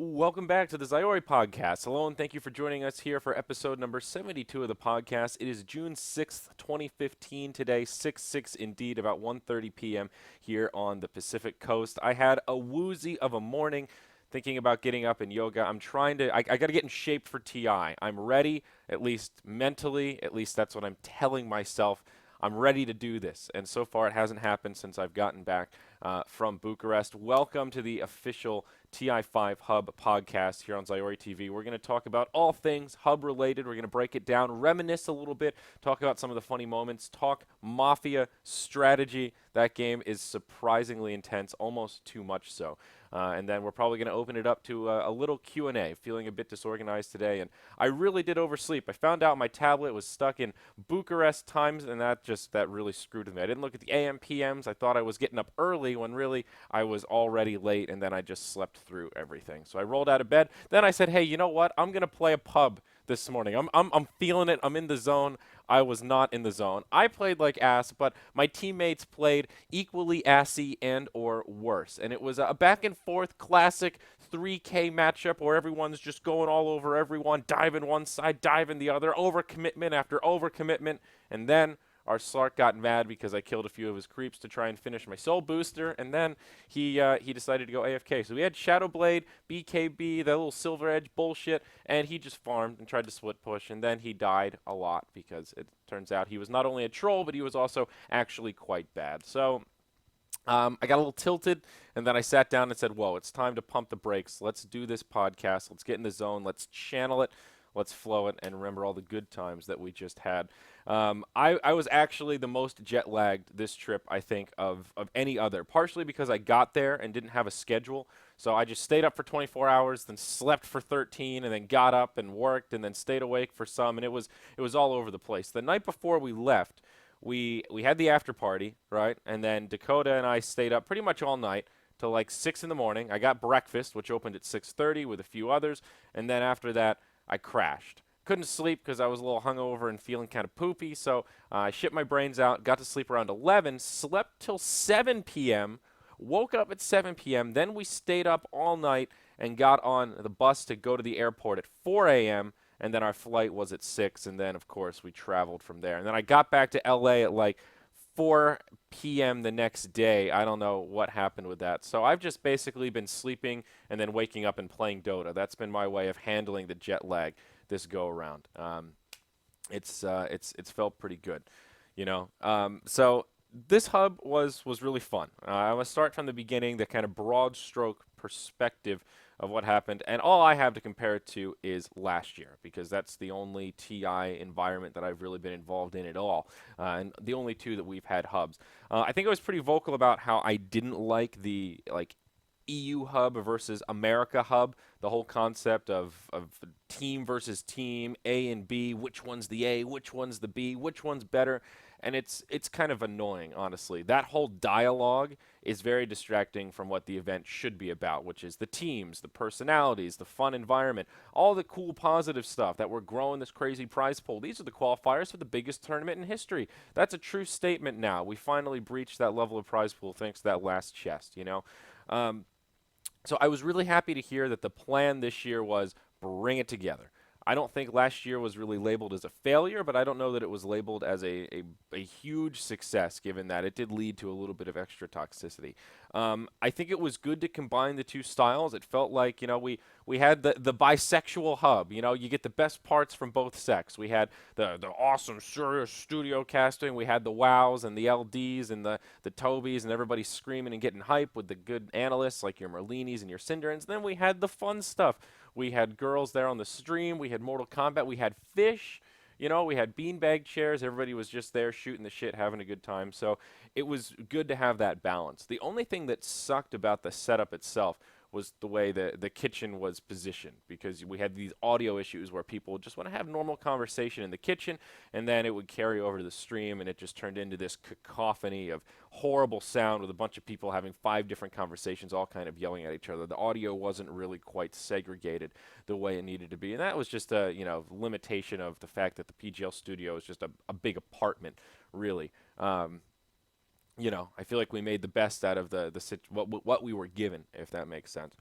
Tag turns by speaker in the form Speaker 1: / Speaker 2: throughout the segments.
Speaker 1: Welcome back to the Zyori Podcast. Hello, and thank you for joining us here for episode number 72 of the podcast. It is June 6th, 2015 today, 6/6 indeed, about 1:30 p.m. here on the Pacific Coast. I had a woozy of a morning thinking about getting up in yoga. I got to get in shape for TI. I'm ready, at least mentally, at least that's what I'm telling myself. I'm ready to do this, and so far it hasn't happened since I've gotten back from Bucharest. Welcome to the official TI5 HUB podcast here on ZyoriTV. We're going to talk about all things HUB related. We're going to break it down, reminisce a little bit, talk about some of the funny moments, talk Mafia strategy. That game is surprisingly intense, almost too much so. And then we're probably going to open it up to a little Q&A. Feeling a bit disorganized today, and I really did oversleep. I found out my tablet was stuck in Bucharest times, and that really screwed with me. I didn't look at the AM PMs. I thought I was getting up early when really I was already late, and then I just slept through everything. So I rolled out of bed. Then I said, hey, you know what? I'm going to play a pub this morning. I'm feeling it. I'm in the zone. I was not in the zone. I played like ass, but my teammates played equally assy and or worse. And it was a back and forth classic 3K matchup where everyone's just going all over everyone, diving one side, diving the other, overcommitment after overcommitment. And then our Slark got mad because I killed a few of his creeps to try and finish my soul booster, and then he decided to go AFK. So we had Shadowblade, BKB, that little Silver Edge bullshit, and he just farmed and tried to split push, and then he died a lot because it turns out he was not only a troll, but he was also actually quite bad. So I got a little tilted, and then I sat down and said, whoa, it's time to pump the brakes. Let's do this podcast. Let's get in the zone. Let's channel it. Let's flow it and remember all the good times that we just had. I was actually the most jet lagged this trip, I think, of any other, partially because I got there and didn't have a schedule. So I just stayed up for 24 hours, then slept for 13, and then got up and worked, and then stayed awake for some, and it was all over the place. The night before we left, we had the after party, right? And then Dakota and I stayed up pretty much all night till like 6 in the morning. I got breakfast, which opened at 6:30 with a few others, and then after that, I crashed. Couldn't sleep because I was a little hungover and feeling kind of poopy, so I shit my brains out, got to sleep around 11, slept till 7 p.m., woke up at 7 p.m., then we stayed up all night and got on the bus to go to the airport at 4 a.m., and then our flight was at 6, and then, of course, we traveled from there. And then I got back to L.A. at like 4 p.m. the next day. I don't know what happened with that. So I've just basically been sleeping and then waking up and playing Dota. That's been my way of handling the jet lag this go around. It's felt pretty good, you know. So this hub was really fun. I want to start from the beginning, the kind of broad stroke perspective of what happened, and all I have to compare it to is last year, because that's the only TI environment that I've really been involved in at all, and the only two that we've had hubs. I think I was pretty vocal about how I didn't like the EU hub versus America hub, the whole concept of team versus team, A and B, which one's the A, which one's the B, which one's better, and it's kind of annoying, honestly. That whole dialogue is very distracting from what the event should be about, which is the teams, the personalities, the fun environment, all the cool positive stuff that we're growing this crazy prize pool. These are the qualifiers for the biggest tournament in history. That's a true statement now. We finally breached that level of prize pool thanks to that last chest, you know? So I was really happy to hear that the plan this year was bring it together. I don't think last year was really labeled as a failure, but I don't know that it was labeled as a huge success, given that it did lead to a little bit of extra toxicity. I think it was good to combine the two styles. It felt like, you know, we had the bisexual hub. You know, you get the best parts from both sex. We had the awesome serious studio casting. We had the wows and the LDs and the Tobys and everybody screaming and getting hype with the good analysts like your Merlinis and your Cinderins. Then we had the fun stuff. We had girls there on the stream. We had Mortal Kombat. We had fish. You know, we had beanbag chairs. Everybody was just there shooting the shit, having a good time. So it was good to have that balance. The only thing that sucked about the setup itself was the way the kitchen was positioned, because we had these audio issues where people just want to have normal conversation in the kitchen, and then it would carry over to the stream, and it just turned into this cacophony of horrible sound with a bunch of people having 5 different conversations, all kind of yelling at each other. The audio wasn't really quite segregated the way it needed to be, and that was just a limitation of the fact that the PGL studio is just a big apartment, really. I feel like we made the best out of what we were given, if that makes sense.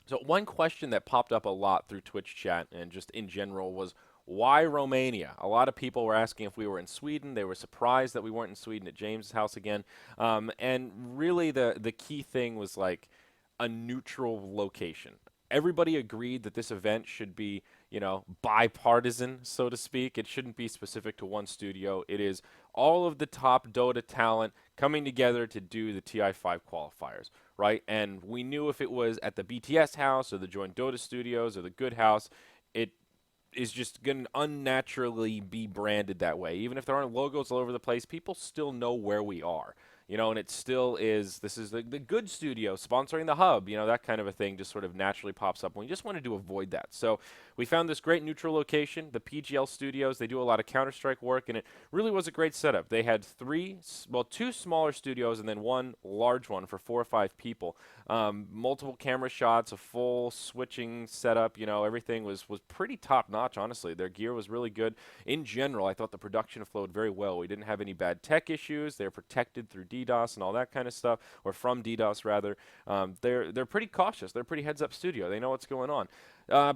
Speaker 1: So one question that popped up a lot through Twitch chat and just in general was why Romania? A lot of people were asking if we were in Sweden. They were surprised that we weren't in Sweden at James's house again. And really, the key thing was like a neutral location. Everybody agreed that this event should be, bipartisan, so to speak. It shouldn't be specific to one studio. It is all of the top Dota talent coming together to do the TI5 qualifiers, right? And we knew if it was at the BTS house or the Joint Dota Studios or the Good House, it is just going to unnaturally be branded that way. Even if there aren't logos all over the place, people still know where we are. And it still is, this is the good studio sponsoring the hub, that kind of a thing just sort of naturally pops up. And we just wanted to avoid that. So we found this great neutral location, the PGL studios. They do a lot of Counter-Strike work, and it really was a great setup. They had two smaller studios and then one large one for 4 or 5 people. Multiple camera shots, a full switching setup, everything was pretty top-notch, honestly. Their gear was really good. In general, I thought the production flowed very well. We didn't have any bad tech issues. They're protected through DDoS and all that kind of stuff, or from DDoS rather. They're pretty cautious. They're a pretty heads-up studio. They know what's going on.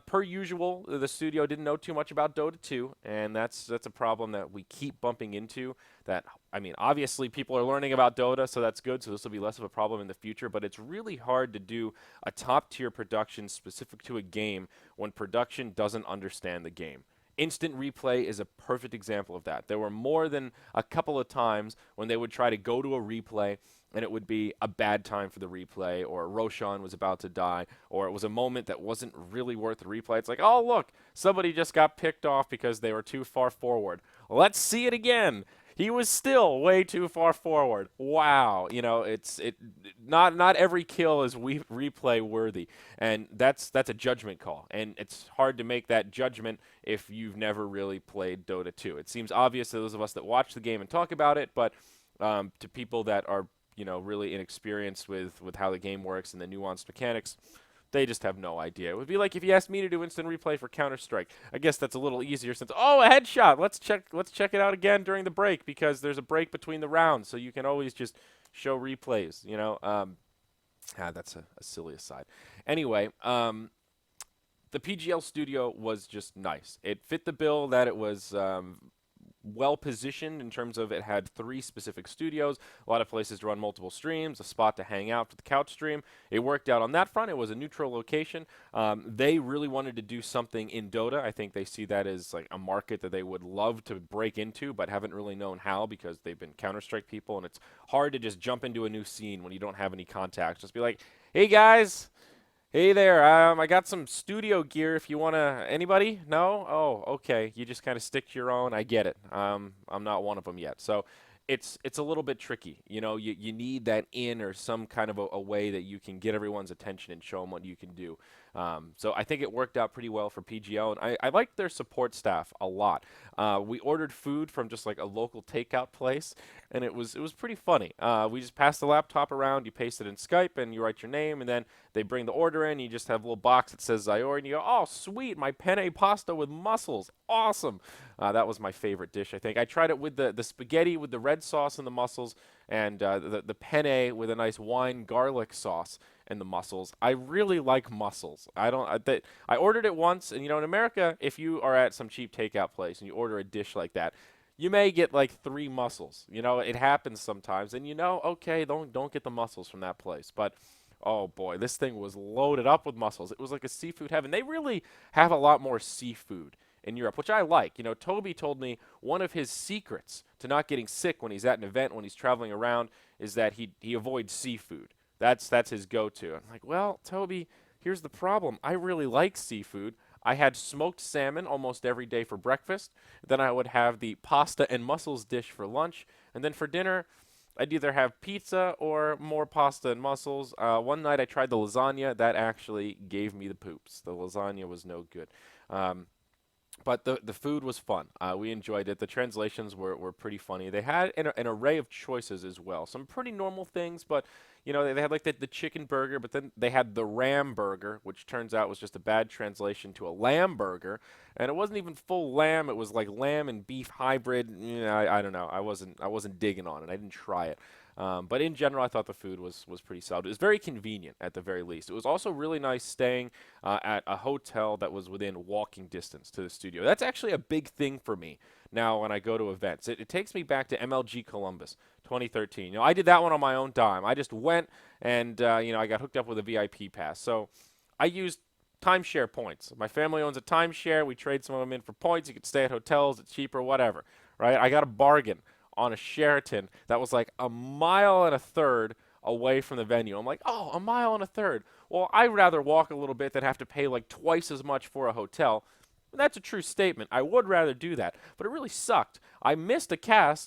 Speaker 1: Per usual, the studio didn't know too much about Dota 2, and that's a problem that we keep bumping into. Obviously people are learning about Dota, so that's good, so this will be less of a problem in the future, but it's really hard to do a top-tier production specific to a game when production doesn't understand the game. Instant replay is a perfect example of that. There were more than a couple of times when they would try to go to a replay and it would be a bad time for the replay, or Roshan was about to die, or it was a moment that wasn't really worth the replay. It's like, oh, look, somebody just got picked off because they were too far forward. Let's see it again. He was still way too far forward. Wow, not every kill is replay worthy, and that's a judgment call, and it's hard to make that judgment if you've never really played Dota 2. It seems obvious to those of us that watch the game and talk about it, but to people that are really inexperienced with how the game works and the nuanced mechanics, they just have no idea. It would be like if you asked me to do instant replay for Counter-Strike. I guess that's a little easier since, a headshot. Let's check it out again during the break because there's a break between the rounds, so you can always just show replays, that's a silly aside. Anyway, the PGL studio was just nice. It fit the bill that it was well positioned in terms of it had 3 specific studios, a lot of places to run multiple streams, a spot to hang out for the couch stream. It worked out on that front. It was a neutral location. They really wanted to do something in Dota. I think they see that as like a market that they would love to break into, but haven't really known how because they've been Counter-Strike people, and it's hard to just jump into a new scene when you don't have any contacts. Just be like, hey guys, hey there, I got some studio gear if you want to. Anybody? No? Oh, okay. You just kind of stick to your own. I get it. I'm not one of them yet. So it's a little bit tricky. You need that in or some kind of a way that you can get everyone's attention and show them what you can do. So I think it worked out pretty well for PGL, and I liked their support staff a lot. We ordered food from just like a local takeout place, and it was pretty funny. We just passed the laptop around, you paste it in Skype, and you write your name, and then they bring the order in, you just have a little box that says Zyori, and you go, oh, sweet, my penne pasta with mussels. Awesome. That was my favorite dish, I think. I tried it with the spaghetti with the red sauce and the mussels, and the penne with a nice wine garlic sauce and the mussels. I really like mussels. I ordered it once, and in America, if you are at some cheap takeout place and you order a dish like that, you may get like 3 mussels. It happens sometimes, and okay, don't get the mussels from that place. But oh boy, this thing was loaded up with mussels. It was like a seafood heaven. They really have a lot more seafood in Europe, which I like. Toby told me one of his secrets to not getting sick when he's at an event, when he's traveling around, is that he avoids seafood. That's his go-to. I'm like, well, Toby, here's the problem. I really like seafood. I had smoked salmon almost every day for breakfast. Then I would have the pasta and mussels dish for lunch. And then for dinner, I'd either have pizza or more pasta and mussels. One night I tried the lasagna. That actually gave me the poops. The lasagna was no good. But the food was fun. We enjoyed it. The translations were pretty funny. They had an array of choices as well. Some pretty normal things, but they had like the chicken burger, but then they had the ram burger, which turns out was just a bad translation to a lamb burger. And it wasn't even full lamb. It was like lamb and beef hybrid. I don't know. I wasn't digging on it. I didn't try it. But in general, I thought the food was pretty solid. It was very convenient at the very least. It was also really nice staying at a hotel that was within walking distance to the studio. That's actually a big thing for me now when I go to events. It takes me back to MLG Columbus 2013. I did that one on my own dime. I just went and I got hooked up with a VIP pass. So I used timeshare points. My family owns a timeshare. We trade some of them in for points. You could stay at hotels. It's cheaper, whatever. Right? I got a bargain on a Sheraton that was like a mile and a third away from the venue. I'm like, oh, a mile and a third. Well, I'd rather walk a little bit than have to pay like twice as much for a hotel. That's a true statement. I would rather do that, but it really sucked. I missed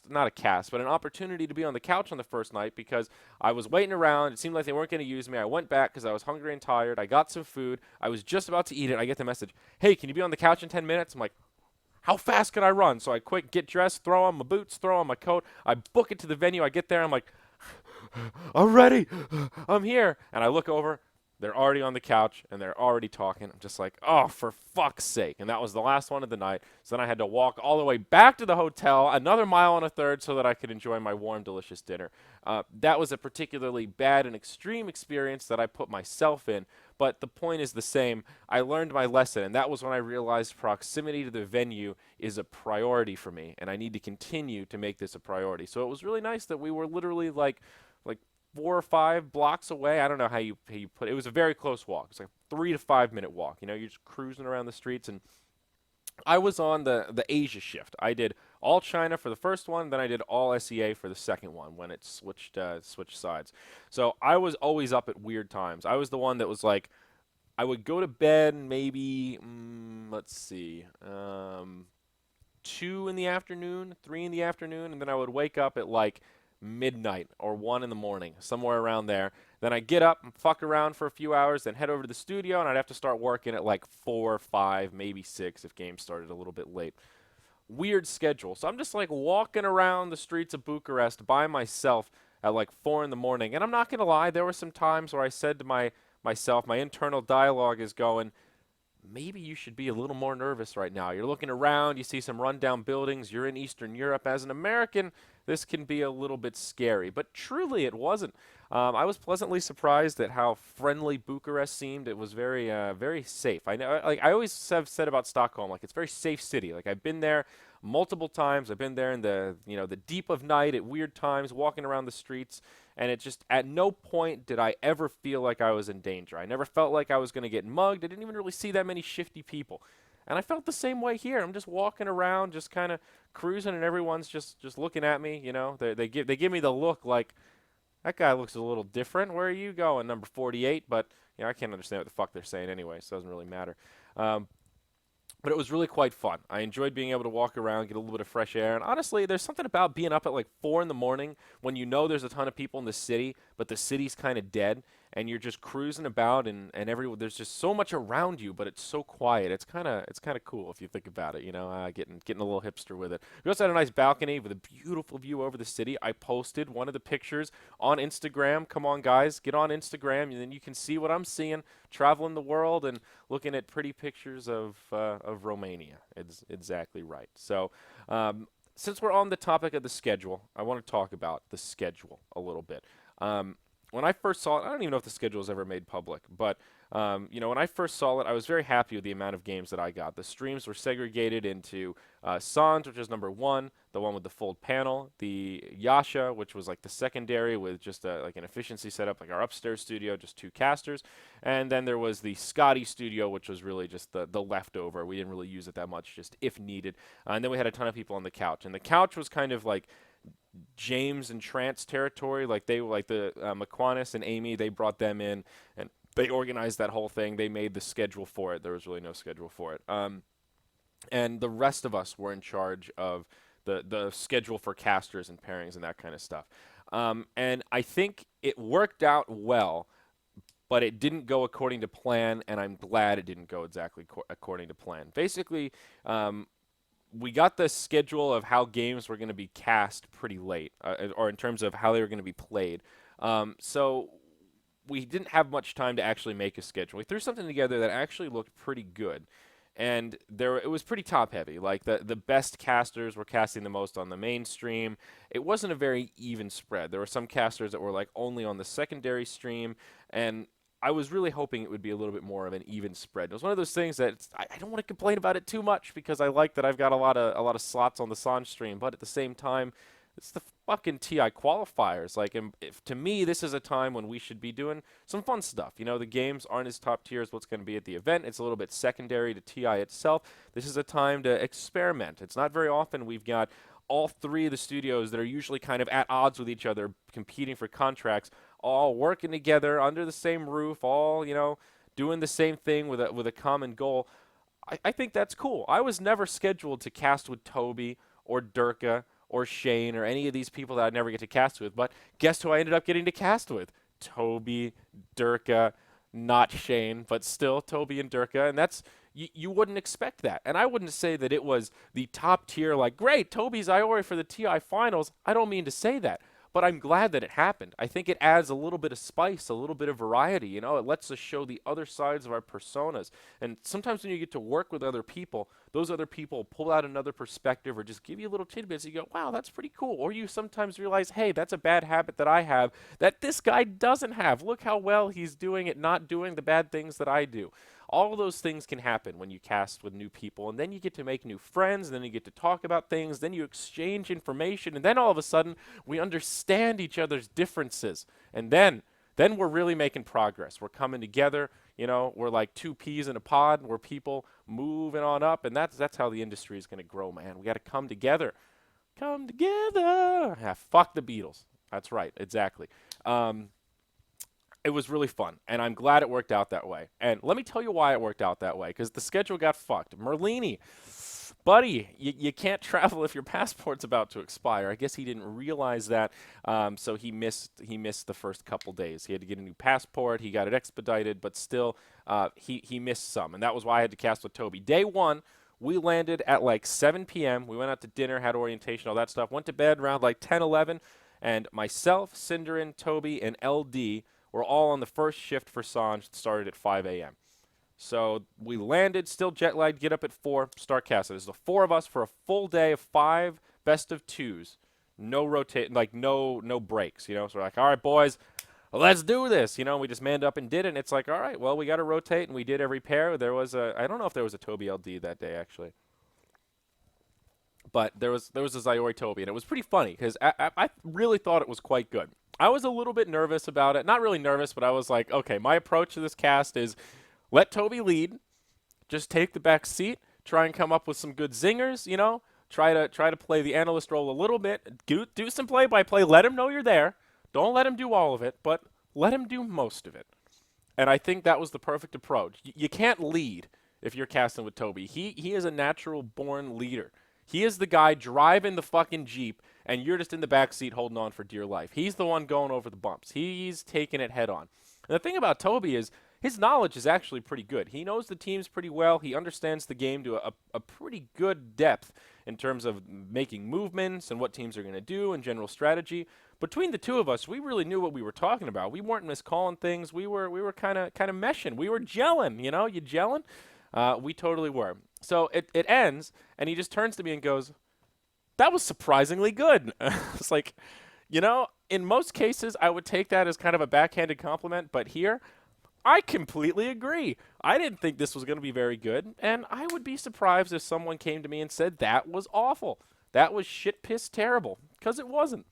Speaker 1: not a cast, but an opportunity to be on the couch on the first night because I was waiting around. It seemed like they weren't going to use me. I went back because I was hungry and tired. I got some food. I was just about to eat it. I get the message, hey, can you be on the couch in 10 minutes? I'm like, how fast can I run? So I quick get dressed, throw on my boots, throw on my coat. I book it to the venue. I get there. I'm like, I'm ready. I'm here. And I look over. They're already on the couch, and they're already talking. I'm just like, oh, for fuck's sake. And that was the last one of the night. So then I had to walk all the way back to the hotel, another mile and a third, so that I could enjoy my warm, delicious dinner. That was a particularly bad and extreme experience that I put myself in. But the point is the same. I learned my lesson, and that was when I realized proximity to the venue is a priority for me, and I need to continue to make this a priority. So it was really nice that we were literally like 4 or 5 blocks away. I don't know how you put it. It was a very close walk. It's like a 3 to 5 minute walk. You're just cruising around the streets. And I was on the Asia shift. I did all China for the first one, then I did all SEA for the second one when it switched sides. So I was always up at weird times. I was the one that was like, I would go to bed maybe, let's see, 2 in the afternoon, 3 in the afternoon, and then I would wake up at like midnight or 1 in the morning, somewhere around there. Then I'd get up and fuck around for a few hours, then head over to the studio, and I'd have to start working at like 4, 5, maybe 6 if games started a little bit late. Weird schedule. So I'm just like walking around the streets of Bucharest by myself at like 4 in the morning. And I'm not going to lie, there were some times where I said to myself, my internal dialogue is going, maybe you should be a little more nervous right now. You're looking around, you see some rundown buildings, you're in Eastern Europe. As an American, this can be a little bit scary, but truly it wasn't. I was pleasantly surprised at how friendly Bucharest seemed. It was very, very safe. I know, like I always have said about Stockholm, like it's a very safe city. Like I've been there multiple times. I've been there in the deep of night at weird times, walking around the streets, and it just at no point did I ever feel like I was in danger. I never felt like I was going to get mugged. I didn't even really see that many shifty people. And I felt the same way here. I'm just walking around, just kind of cruising, and everyone's just looking at me. They give me the look like, that guy looks a little different. Where are you going, number 48? But I can't understand what the fuck they're saying anyway, so it doesn't really matter. But it was really quite fun. I enjoyed being able to walk around, get a little bit of fresh air. And honestly, there's something about being up at like 4 in the morning when you know there's a ton of people in the city, but the city's kind of dead, and you're just cruising about, and there's just so much around you, but it's so quiet. It's kind of cool if you think about it. Getting a little hipster with it. We also had a nice balcony with a beautiful view over the city. I posted one of the pictures on Instagram. Come on, guys, get on Instagram, and then you can see what I'm seeing, traveling the world and looking at pretty pictures of Romania. It's exactly right. So, since we're on the topic of the schedule, I want to talk about the schedule a little bit. When I first saw it, I don't even know if the schedule was ever made public, but when I first saw it, I was very happy with the amount of games that I got. The streams were segregated into Sans, which was number 1, the one with the fold panel, the Yasha, which was like the secondary with just like an efficiency setup, like our upstairs studio, just 2 casters, and then there was the Scotty studio, which was really just the leftover. We didn't really use it that much, just if needed. And then we had a ton of people on the couch, and the couch was kind of like James and Trance territory. Like the McQuanis and Amy, they brought them in and they organized that whole thing. They made the schedule for it. There was really no schedule for it. And the rest of us were in charge of the schedule for casters and pairings and that kind of stuff. And I think it worked out well, but it didn't go according to plan, and I'm glad it didn't go exactly according to plan. Basically, we got the schedule of how games were going to be cast pretty late, or in terms of how they were going to be played. So we didn't have much time to actually make a schedule. We threw something together that actually looked pretty good. and it was pretty top heavy. Like the best casters were casting the most on the mainstream. It wasn't a very even spread. There were some casters that were like only on the secondary stream, and I was really hoping it would be a little bit more of an even spread. It was one of those things that I don't want to complain about it too much because I like that I've got a lot of slots on the Sanj stream, but at the same time, it's the fucking TI qualifiers. Like, if, to me, this is a time when we should be doing some fun stuff. You know, the games aren't as top tier as what's going to be at the event. It's a little bit secondary to TI itself. This is a time to experiment. It's not very often we've got all three of the studios that are usually kind of at odds with each other, competing for contracts, all working together under the same roof, all, you know, doing the same thing with a common goal. I think that's cool. I was never scheduled to cast with Toby or Durka or Shane or any of these people that I'd never get to cast with, but guess who I ended up getting to cast with? Toby, Durka, not Shane, but still Toby and Durka, and that's you wouldn't expect that. And I wouldn't say that it was the top tier, like, great, Toby Zyori for the TI finals. I don't mean to say that, but I'm glad that it happened. I think it adds a little bit of spice, a little bit of variety. You know, it lets us show the other sides of our personas. And sometimes when you get to work with other people, those other people pull out another perspective or just give you little tidbits. You go, wow, that's pretty cool. Or you sometimes realize, hey, that's a bad habit that I have that this guy doesn't have. Look how well he's doing at not doing the bad things that I do. All of those things can happen when you cast with new people, and then you get to make new friends, and then you get to talk about things, then you exchange information, and then all of a sudden we understand each other's differences, and then we're really making progress. We're coming together, you know, we're like two peas in a pod, we're people moving on up, and that's how the industry is going to grow, man. We got to come together. Come together. Yeah, fuck the Beatles. That's right, exactly. It was really fun, and I'm glad it worked out that way. And let me tell you why it worked out that way, because the schedule got fucked. Merlini, buddy, you can't travel if your passport's about to expire. I guess he didn't realize that, so he missed the first couple days. He had to get a new passport. He got it expedited, but still, he missed some, and that was why I had to cast with Toby. Day one, we landed at like 7 p.m. We went out to dinner, had orientation, all that stuff. Went to bed around like 10, 11, and myself, Cinderin, Toby, and LD were all on the first shift for Sanj, started at 5 a.m. So we landed, still jet lagged, get up at 4, start casting. There's the 4 of us for a full day of 5 best of 2s. No no breaks, you know. So we're like, all right, boys, let's do this. You know, we just manned up and did it. And it's like, all right, well, we got to rotate, and we did every pair. There was I don't know if there was a Toby LD that day, actually. But there was a Zyori Toby, and it was pretty funny because I really thought it was quite good. I was a little bit nervous about it. Not really nervous, but I was like, okay, my approach to this cast is let Toby lead, just take the back seat, try and come up with some good zingers, you know, try to play the analyst role a little bit, do some play-by-play, let him know you're there. Don't let him do all of it, but let him do most of it. And I think that was the perfect approach. You can't lead if you're casting with Toby. He is a natural-born leader. He is the guy driving the fucking Jeep, and you're just in the back seat holding on for dear life. He's the one going over the bumps. He's taking it head on. And the thing about Toby is his knowledge is actually pretty good. He knows the teams pretty well. He understands the game to a pretty good depth in terms of making movements and what teams are going to do and general strategy. Between the two of us, we really knew what we were talking about. We weren't miscalling things. We were kind of meshing. We were gelling, you know? You gelling? We totally were. So it ends, and he just turns to me and goes, that was surprisingly good. It's like, you know, in most cases, I would take that as kind of a backhanded compliment, but here, I completely agree. I didn't think this was going to be very good, and I would be surprised if someone came to me and said that was awful. That was shit-pissed terrible, because it wasn't.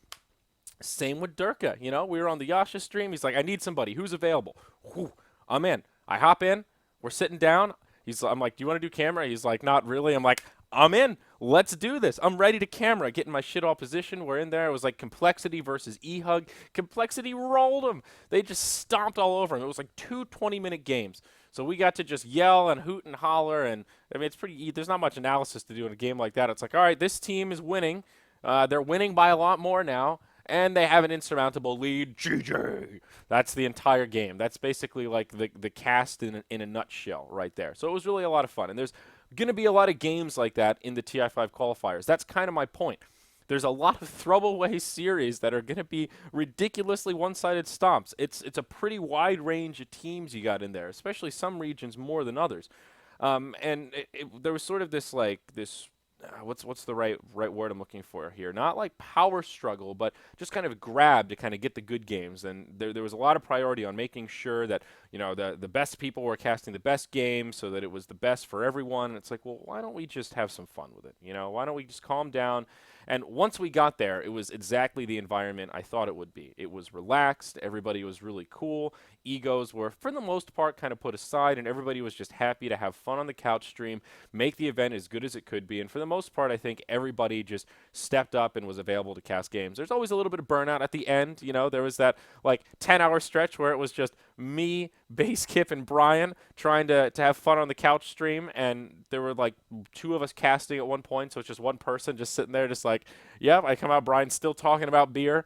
Speaker 1: Same with Durka. You know, we were on the Yasha stream. He's like, I need somebody. Who's available? Whew, I'm in. I hop in. We're sitting down. I'm like, do you want to do camera? He's like, not really. I'm like, I'm in. Let's do this. I'm ready to camera. Getting my shit all positioned. We're in there. It was like Complexity versus E-Hug. Complexity rolled him. They just stomped all over him. It was like 2 20-minute games. So we got to just yell and hoot and holler. And I mean, it's pretty. There's not much analysis to do in a game like that. It's like, all right, this team is winning. They're winning by a lot more now. And they have an insurmountable lead. GG. That's the entire game. That's basically like the cast in a nutshell right there. So it was really a lot of fun. And there's going to be a lot of games like that in the TI5 qualifiers. That's kind of my point. There's a lot of throwaway series that are going to be ridiculously one-sided stomps. It's a pretty wide range of teams you got in there, especially some regions more than others. And there was sort of this like this. What's the right word I'm looking for here? Not like power struggle, but just kind of grab to kind of get the good games. And there was a lot of priority on making sure that the best people were casting the best games, so that it was the best for everyone. And it's like, well, why don't we just have some fun with it? Why don't we just calm down? And once we got there, it was exactly the environment I thought it would be. It was relaxed. Everybody was really cool. Egos were, for the most part, kind of put aside, and everybody was just happy to have fun on the couch stream, make the event as good as it could be. And for the most part, I think everybody just stepped up and was available to cast games. There's always a little bit of burnout at the end. There was that like 10-hour stretch where it was just me, Base Kip, and Brian trying to have fun on the couch stream, and there were like two of us casting at one point, so it's just one person just sitting there just like, yep, I come out, Brian's still talking about beer,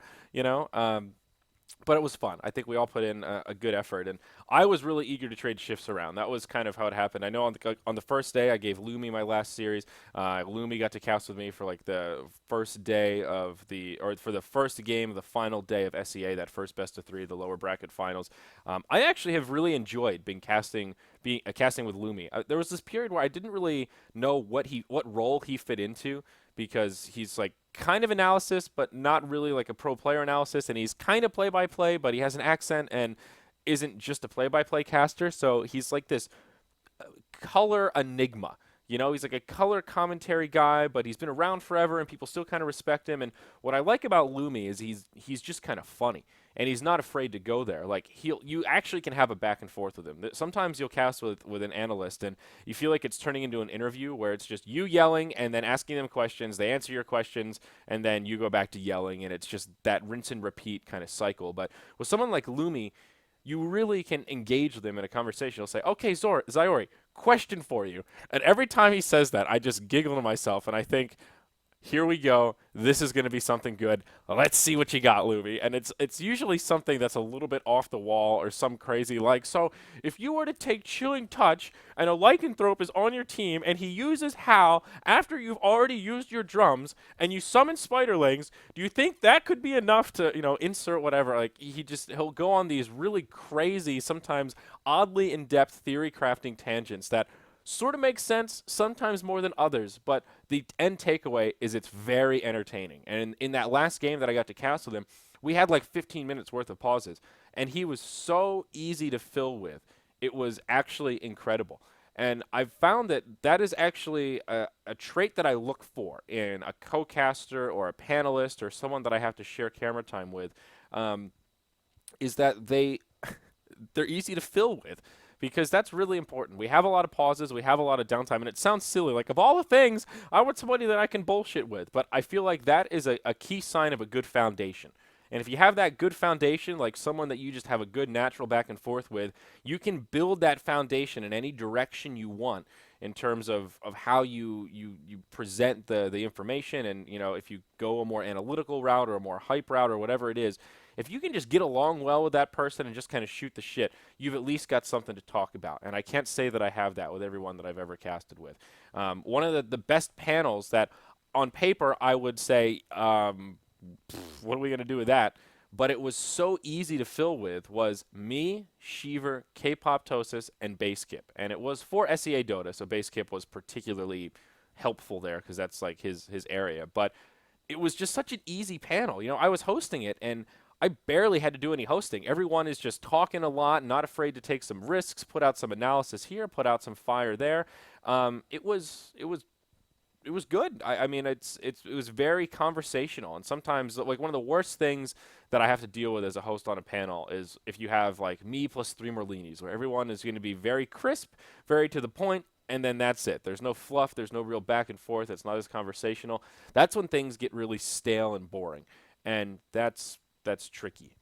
Speaker 1: but it was fun. I think we all put in a good effort, and I was really eager to trade shifts around. That was kind of how it happened. I know on the first day, I gave Lumi my last series. Lumi got to cast with me for like the first day for the first game of the final day of SEA, that first best of three, the lower bracket finals. I actually have really enjoyed casting with Lumi. There was this period where I didn't really know what role he fit into, because he's like kind of analysis, but not really like a pro player analysis, and he's kind of play-by-play, but he has an accent and isn't just a play-by-play caster, so he's like this color enigma. He's like a color commentary guy, but he's been around forever, and people still kind of respect him. And what I like about Lumi is he's just kind of funny, and he's not afraid to go there. Like you actually can have a back and forth with him. Sometimes you'll cast with an analyst, and you feel like it's turning into an interview where it's just you yelling and then asking them questions. They answer your questions, and then you go back to yelling, and it's just that rinse and repeat kind of cycle. But with someone like Lumi, you really can engage with him in a conversation. He'll say, okay, Zyori, question for you. And every time he says that, I just giggle to myself, and I think, here we go. This is going to be something good. Let's see what you got, Lumi. And it's usually something that's a little bit off the wall, or some crazy like, so if you were to take Chilling Touch and a Lycanthrope is on your team and he uses Howl after you've already used your drums and you summon Spiderlings, do you think that could be enough to, insert whatever? Like he'll go on these really crazy, sometimes oddly in-depth theory crafting tangents that sort of makes sense, sometimes more than others, but the end takeaway is it's very entertaining. And in that last game that I got to cast with him, we had like 15 minutes worth of pauses, and he was so easy to fill with. It was actually incredible. And I've found that is actually a trait that I look for in a co-caster or a panelist or someone that I have to share camera time with, is that they're easy to fill with. Because that's really important. We have a lot of pauses, we have a lot of downtime, and it sounds silly. Like, of all the things, I want somebody that I can bullshit with. But I feel like that is a key sign of a good foundation. And if you have that good foundation, like someone that you just have a good natural back and forth with, you can build that foundation in any direction you want in terms of how you present the information. And, if you go a more analytical route or a more hype route or whatever it is, if you can just get along well with that person and just kind of shoot the shit, you've at least got something to talk about. And I can't say that I have that with everyone that I've ever casted with. One of the best panels that, on paper, I would say, what are we going to do with that? But it was so easy to fill with was me, Sheever, K-Pop-Tosis, and Base Kip. And it was for SEA Dota, so Base Kip was particularly helpful there because that's like his area. But it was just such an easy panel. I was hosting it, and I barely had to do any hosting. Everyone is just talking a lot, not afraid to take some risks, put out some analysis here, put out some fire there. It was good. I mean, it was very conversational, and sometimes like one of the worst things that I have to deal with as a host on a panel is if you have like me plus 3 more leanies, where everyone is going to be very crisp, very to the point, and then that's it. There's no fluff. There's no real back and forth. It's not as conversational. That's when things get really stale and boring, and that's tricky.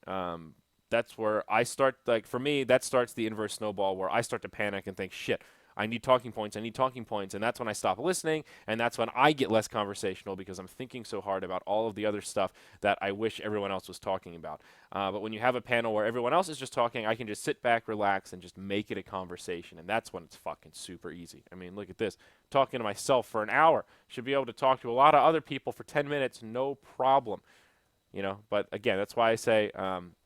Speaker 1: That's where I start, like, for me, that starts the inverse snowball where I start to panic and think, shit, I need talking points, and that's when I stop listening, and that's when I get less conversational because I'm thinking so hard about all of the other stuff that I wish everyone else was talking about. But when you have a panel where everyone else is just talking, I can just sit back, relax, and just make it a conversation, and that's when it's fucking super easy. I mean, look at this. Talking to myself for an hour. Should be able to talk to a lot of other people for 10 minutes, no problem. But again, that's why I say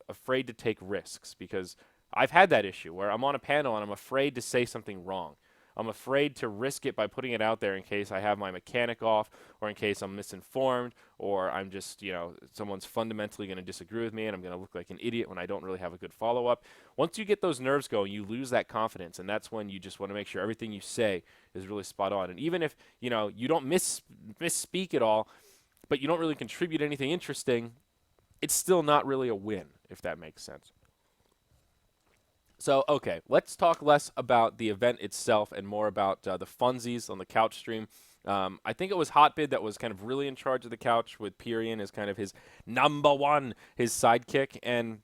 Speaker 1: afraid to take risks, because I've had that issue where I'm on a panel and I'm afraid to say something wrong. I'm afraid to risk it by putting it out there in case I have my mechanic off, or in case I'm misinformed, or I'm just, someone's fundamentally going to disagree with me and I'm going to look like an idiot when I don't really have a good follow-up. Once you get those nerves going, you lose that confidence, and that's when you just want to make sure everything you say is really spot on. And even if, you don't misspeak at all, but you don't really contribute anything interesting, it's still not really a win, if that makes sense. So, okay, let's talk less about the event itself and more about the funsies on the couch stream. I think it was Hotbid that was kind of really in charge of the couch, with Pyrian as kind of his number one, his sidekick. And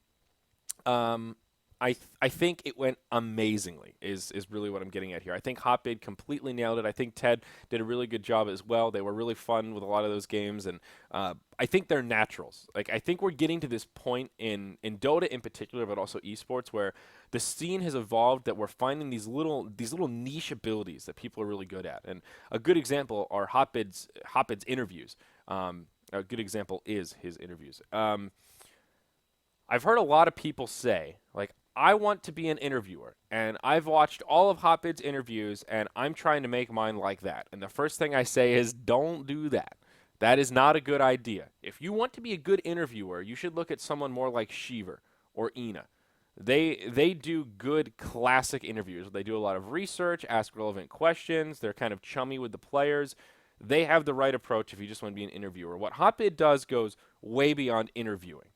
Speaker 1: I think it went amazingly is really what I'm getting at here. I think Hotbid completely nailed it. I think Ted did a really good job as well. They were really fun with a lot of those games, and I think they're naturals. Like, I think we're getting to this point in Dota in particular, but also esports, where the scene has evolved, that we're finding these little niche abilities that people are really good at. And a good example are Hotbid's interviews. A good example is his interviews. I've heard a lot of people say, like, I want to be an interviewer, and I've watched all of Hotbid's interviews, and I'm trying to make mine like that. And the first thing I say is, don't do that. That is not a good idea. If you want to be a good interviewer, you should look at someone more like Shiver or Ina. They do good classic interviews. They do a lot of research, ask relevant questions. They're kind of chummy with the players. They have the right approach if you just want to be an interviewer. What Hotbid does goes way beyond interviewing.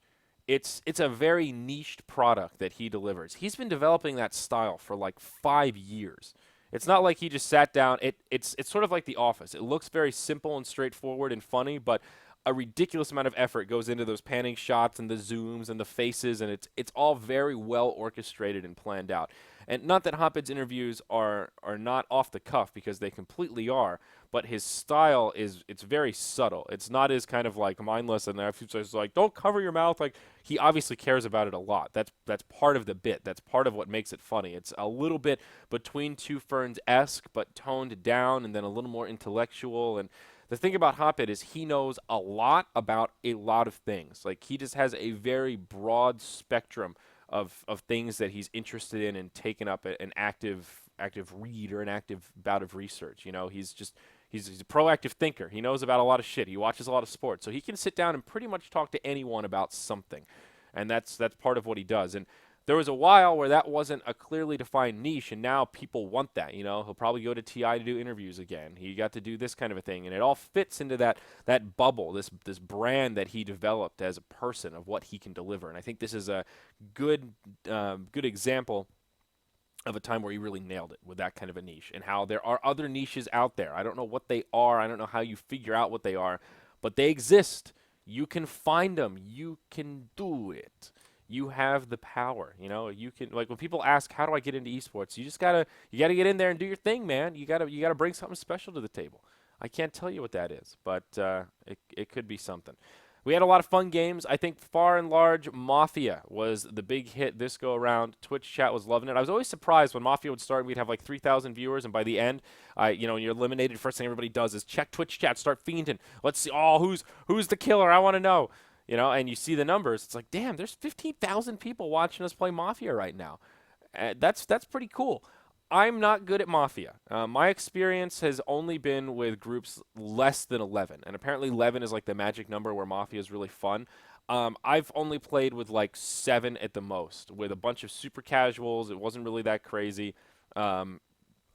Speaker 1: It's a very niched product that he delivers. He's been developing that style for like 5 years. It's not like he just sat down. It's sort of like The Office. It looks very simple and straightforward and funny, but a ridiculous amount of effort goes into those panning shots and the zooms and the faces, and it's all very well orchestrated and planned out. And not that Hotbid's interviews are not off the cuff, because they completely are, but his style it's very subtle. It's not as kind of like mindless, and it's like, don't cover your mouth. Like, he obviously cares about it a lot. That's part of the bit. That's part of what makes it funny. It's a little bit between Two Ferns-esque, but toned down, and then a little more intellectual. And the thing about Hotbid is he knows a lot about a lot of things. Like, he just has a very broad spectrum of things that he's interested in and taken up an active read or an active bout of research. He's a proactive thinker. He knows about a lot of shit. He watches a lot of sports. So he can sit down and pretty much talk to anyone about something. And that's part of what he does. And there was a while where that wasn't a clearly defined niche, and now people want that. He'll probably go to TI to do interviews again. He got to do this kind of a thing, and it all fits into that bubble, this brand that he developed as a person of what he can deliver. And I think this is a good example of a time where he really nailed it with that kind of a niche, and how there are other niches out there. I don't know what they are. I don't know how you figure out what they are, but they exist. You can find them. You can do it. You have the power. You can, like, when people ask, how do I get into esports? You gotta get in there and do your thing, man. You gotta bring something special to the table. I can't tell you what that is, but it could be something. We had a lot of fun games. I think far and large, Mafia was the big hit this go around. Twitch chat was loving it. I was always surprised when Mafia would start. We'd have like 3,000 viewers, and by the end, when you're eliminated, first thing everybody does is check Twitch chat, start fiending. Let's see, who's the killer? I want to know. And you see the numbers. It's like, damn, there's 15,000 people watching us play Mafia right now. That's pretty cool. I'm not good at Mafia. My experience has only been with groups less than 11, and apparently 11 is like the magic number where Mafia is really fun. I've only played with like 7 at the most, with a bunch of super casuals. It wasn't really that crazy. I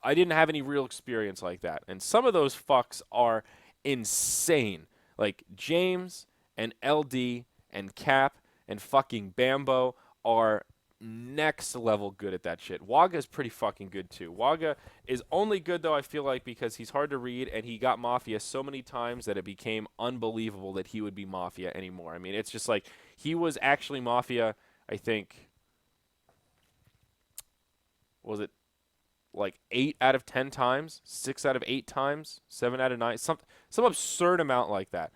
Speaker 1: didn't have any real experience like that, and some of those fucks are insane. Like James and LD and Cap and fucking Bambo are next level good at that shit. Waga's pretty fucking good too. Waga is only good, though, I feel like, because he's hard to read, and he got Mafia so many times that it became unbelievable that he would be Mafia anymore. I mean, it's just like, he was actually Mafia, I think, was it like 8 out of 10 times, 6 out of 8 times, 7 out of 9, some absurd amount like that.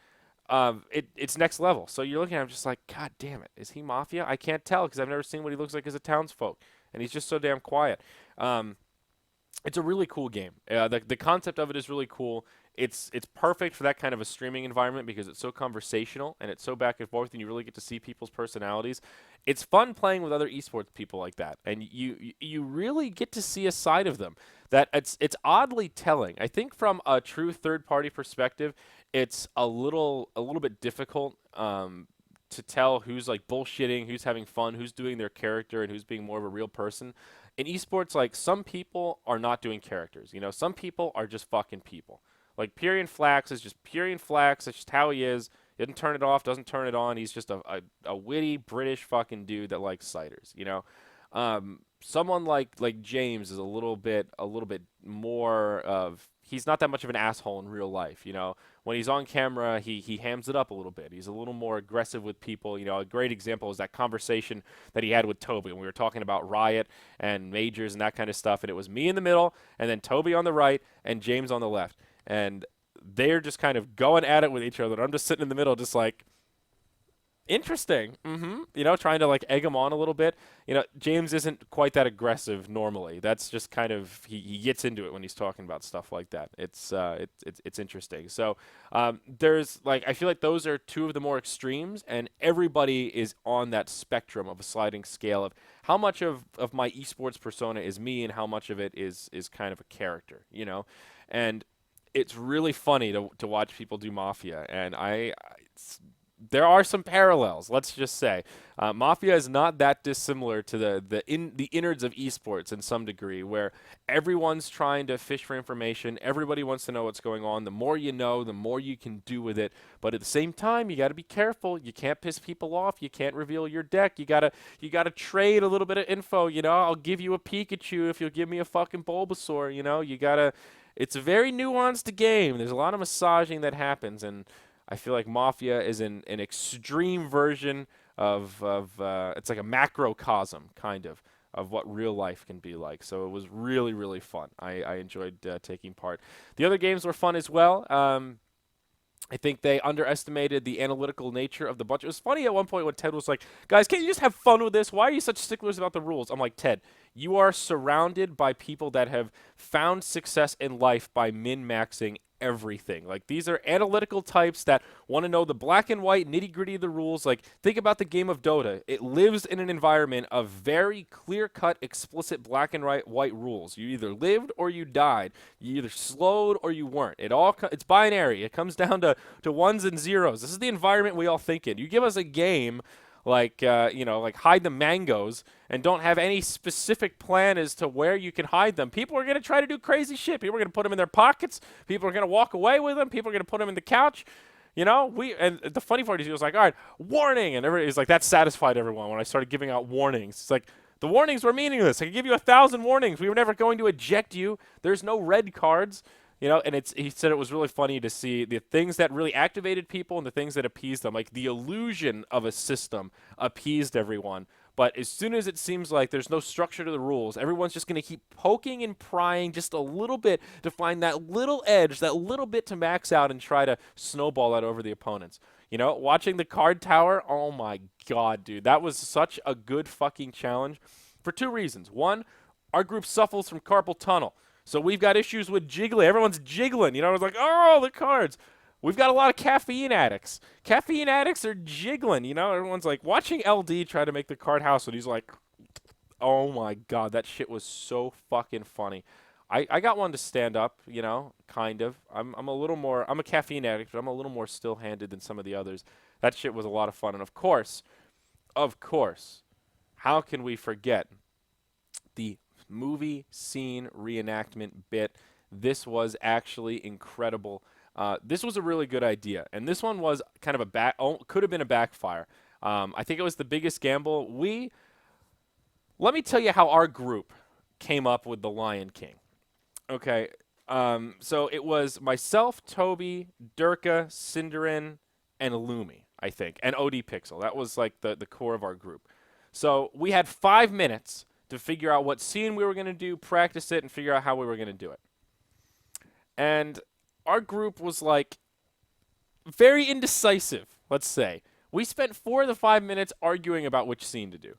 Speaker 1: It's next level. So you're looking at him just like, God damn it, is he Mafia? I can't tell, because I've never seen what he looks like as a townsfolk, and he's just so damn quiet. It's a really cool game. The concept of it is really cool. it's perfect for that kind of a streaming environment because it's so conversational and it's so back and forth, and you really get to see people's personalities. It's fun playing with other esports people like that, and you really get to see a side of them that it's oddly telling. I think from a true third party perspective, it's a little bit difficult to tell who's like bullshitting, who's having fun, who's doing their character, and who's being more of a real person. In esports, like some people are not doing characters. You know, some people are just fucking people. Like Pyrian Flax is just Pyrian Flax. That's just how he is. He doesn't turn it off, doesn't turn it on. He's just a witty British fucking dude that likes ciders. You know, someone like James is a little bit more of, he's not that much of an asshole in real life. You know, when he's on camera, he hams it up a little bit. He's a little more aggressive with people. You know, a great example is that conversation that he had with Toby when we were talking about Riot and majors and that kind of stuff. And it was me in the middle, and then Toby on the right, and James on the left. And they're just kind of going at it with each other. I'm just sitting in the middle, just like, interesting. You know, trying to like egg him on a little bit. You know, James isn't quite that aggressive normally. That's just kind of, he gets into it when he's talking about stuff like that. It's interesting. So there's like, I feel like those are two of the more extremes, and everybody is on that spectrum of a sliding scale of how much of my esports persona is me and how much of it is kind of a character, you know? And it's really funny to watch people do Mafia, and there are some parallels. Let's just say Mafia is not that dissimilar to the innards of esports in some degree, where everyone's trying to fish for information. Everybody wants to know what's going on. The more you know, the more you can do with it. But at the same time, you got to be careful. You can't piss people off. You can't reveal your deck. You gotta trade a little bit of info. You know, I'll give you a Pikachu if you'll give me a fucking Bulbasaur. You know, you gotta. It's a very nuanced game. There's a lot of massaging that happens, and I feel like Mafia is an extreme version of it's like a macrocosm, kind of what real life can be like. So it was really, really fun. I enjoyed taking part. The other games were fun as well. I think they underestimated the analytical nature of the bunch. It was funny at one point when Ted was like, guys, can't you just have fun with this? Why are you such sticklers about the rules? I'm like, Ted, you are surrounded by people that have found success in life by min-maxing everything. Like, these are analytical types that want to know the black and white nitty-gritty of the rules. Like, think about the game of Dota. It lives in an environment of very clear-cut, explicit black and white rules. You either lived or you died. You either slowed or you weren't. It's binary. It comes down to ones and zeros. This is the environment we all think in. You give us a game like like hide the mangoes, and don't have any specific plan as to where you can hide them, people are going to try to do crazy shit. People are going to put them in their pockets. People are going to walk away with them. People are going to put them in the couch. You know, and the funny part is he was like, all right, warning. And everybody's like, that satisfied everyone when I started giving out warnings. It's like, the warnings were meaningless. I could give you 1,000 warnings. We were never going to eject you. There's no red cards. You know, and he said it was really funny to see the things that really activated people and the things that appeased them. Like, the illusion of a system appeased everyone. But as soon as it seems like there's no structure to the rules, everyone's just going to keep poking and prying just a little bit to find that little edge, that little bit to max out and try to snowball that over the opponents. You know, watching the card tower, oh my God, dude. That was such a good fucking challenge for two reasons. One, our group suffers from carpal tunnel. So we've got issues with jiggling. Everyone's jiggling. You know, it's like, oh, the cards. We've got a lot of caffeine addicts. Caffeine addicts are jiggling. You know, everyone's like watching LD try to make the card house, and he's like, oh my God, that shit was so fucking funny. I got one to stand up, you know, kind of. I'm a caffeine addict, but I'm a little more still-handed than some of the others. That shit was a lot of fun. And of course, how can we forget the movie scene reenactment bit? This was actually incredible. This was a really good idea, and this one was kind of could have been a backfire. I think it was the biggest gamble. Let me tell you how our group came up with the Lion King. Okay, so it was myself, Toby, Durka, Cinderin, and Illumi, I think, and OD Pixel. That was like the core of our group. So we had 5 minutes to figure out what scene we were going to do, practice it, and figure out how we were going to do it. And our group was like very indecisive, let's say. We spent 4 of the 5 minutes arguing about which scene to do.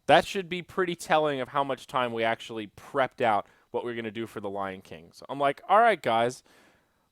Speaker 1: That should be pretty telling of how much time we actually prepped out what we were going to do for the Lion King. So I'm like, all right, guys,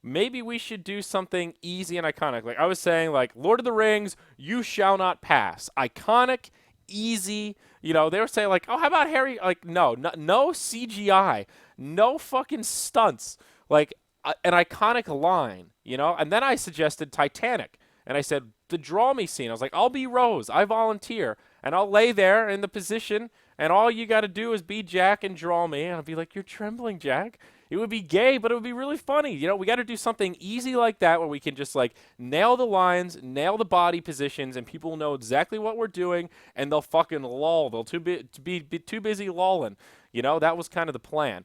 Speaker 1: maybe we should do something easy and iconic. Like I was saying, like Lord of the Rings, You Shall Not Pass. Iconic, easy. You know, they were saying like, oh, how about Harry? Like, no CGI, no fucking stunts. Like an iconic line, you know. And then I suggested Titanic, and I said the draw me scene. I was like, I'll be Rose. I volunteer, and I'll lay there in the position, and all you got to do is be Jack and draw me. And I'll be like, you're trembling, Jack. It would be gay, but it would be really funny. You know, we got to do something easy like that where we can just like nail the lines, nail the body positions, and people know exactly what we're doing, and they'll fucking lull. They'll be too busy lolling. You know, that was kind of the plan.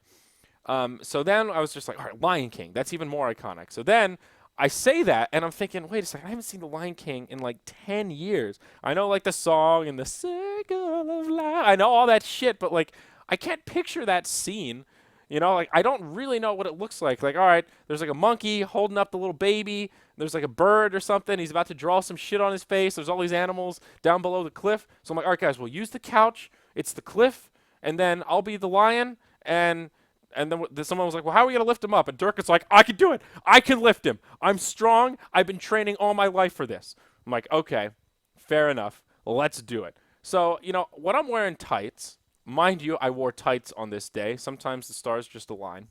Speaker 1: So then I was just like, all right, Lion King. That's even more iconic. So then I say that, and I'm thinking, wait a second, I haven't seen The Lion King in like 10 years. I know like the song and the circle of life. I know all that shit, but like I can't picture that scene. You know, like I don't really know what it looks like. Like, all right, there's like a monkey holding up the little baby. There's like a bird or something. He's about to draw some shit on his face. There's all these animals down below the cliff. So I'm like, all right, guys, we'll use the couch. It's the cliff, and then I'll be the lion. And then someone was like, well, how are we going to lift him up? And Dirk is like, I can do it. I can lift him. I'm strong. I've been training all my life for this. I'm like, okay, fair enough. Let's do it. So, you know, when I'm wearing tights, mind you, I wore tights on this day. Sometimes the stars just align.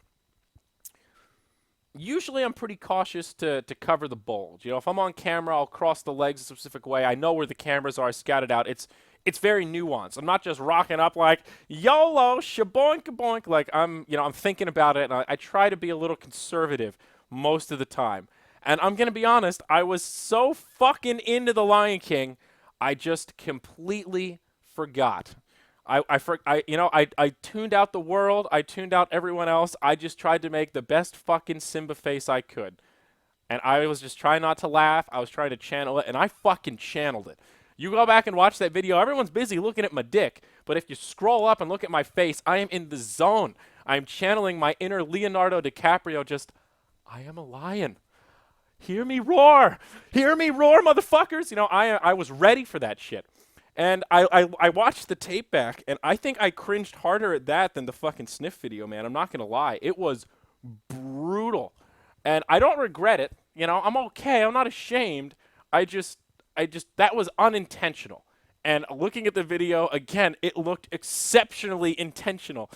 Speaker 1: Usually I'm pretty cautious to cover the bulge. You know, if I'm on camera, I'll cross the legs a specific way. I know where the cameras are. I scout it out. It's very nuanced. I'm not just rocking up like YOLO, shaboink, boink. Like I'm thinking about it, and I try to be a little conservative most of the time. And I'm gonna be honest, I was so fucking into The Lion King, I just completely forgot. I tuned out the world. I tuned out everyone else. I just tried to make the best fucking Simba face I could. And I was just trying not to laugh. I was trying to channel it, and I fucking channeled it. You go back and watch that video, everyone's busy looking at my dick. But if you scroll up and look at my face, I am in the zone. I'm channeling my inner Leonardo DiCaprio just, I am a lion. Hear me roar. Hear me roar, motherfuckers. You know, I was ready for that shit. And I watched the tape back, and I think I cringed harder at that than the fucking sniff video, man. I'm not going to lie. It was brutal. And I don't regret it. You know, I'm okay. I'm not ashamed. That was unintentional. And looking at the video, again, it looked exceptionally intentional.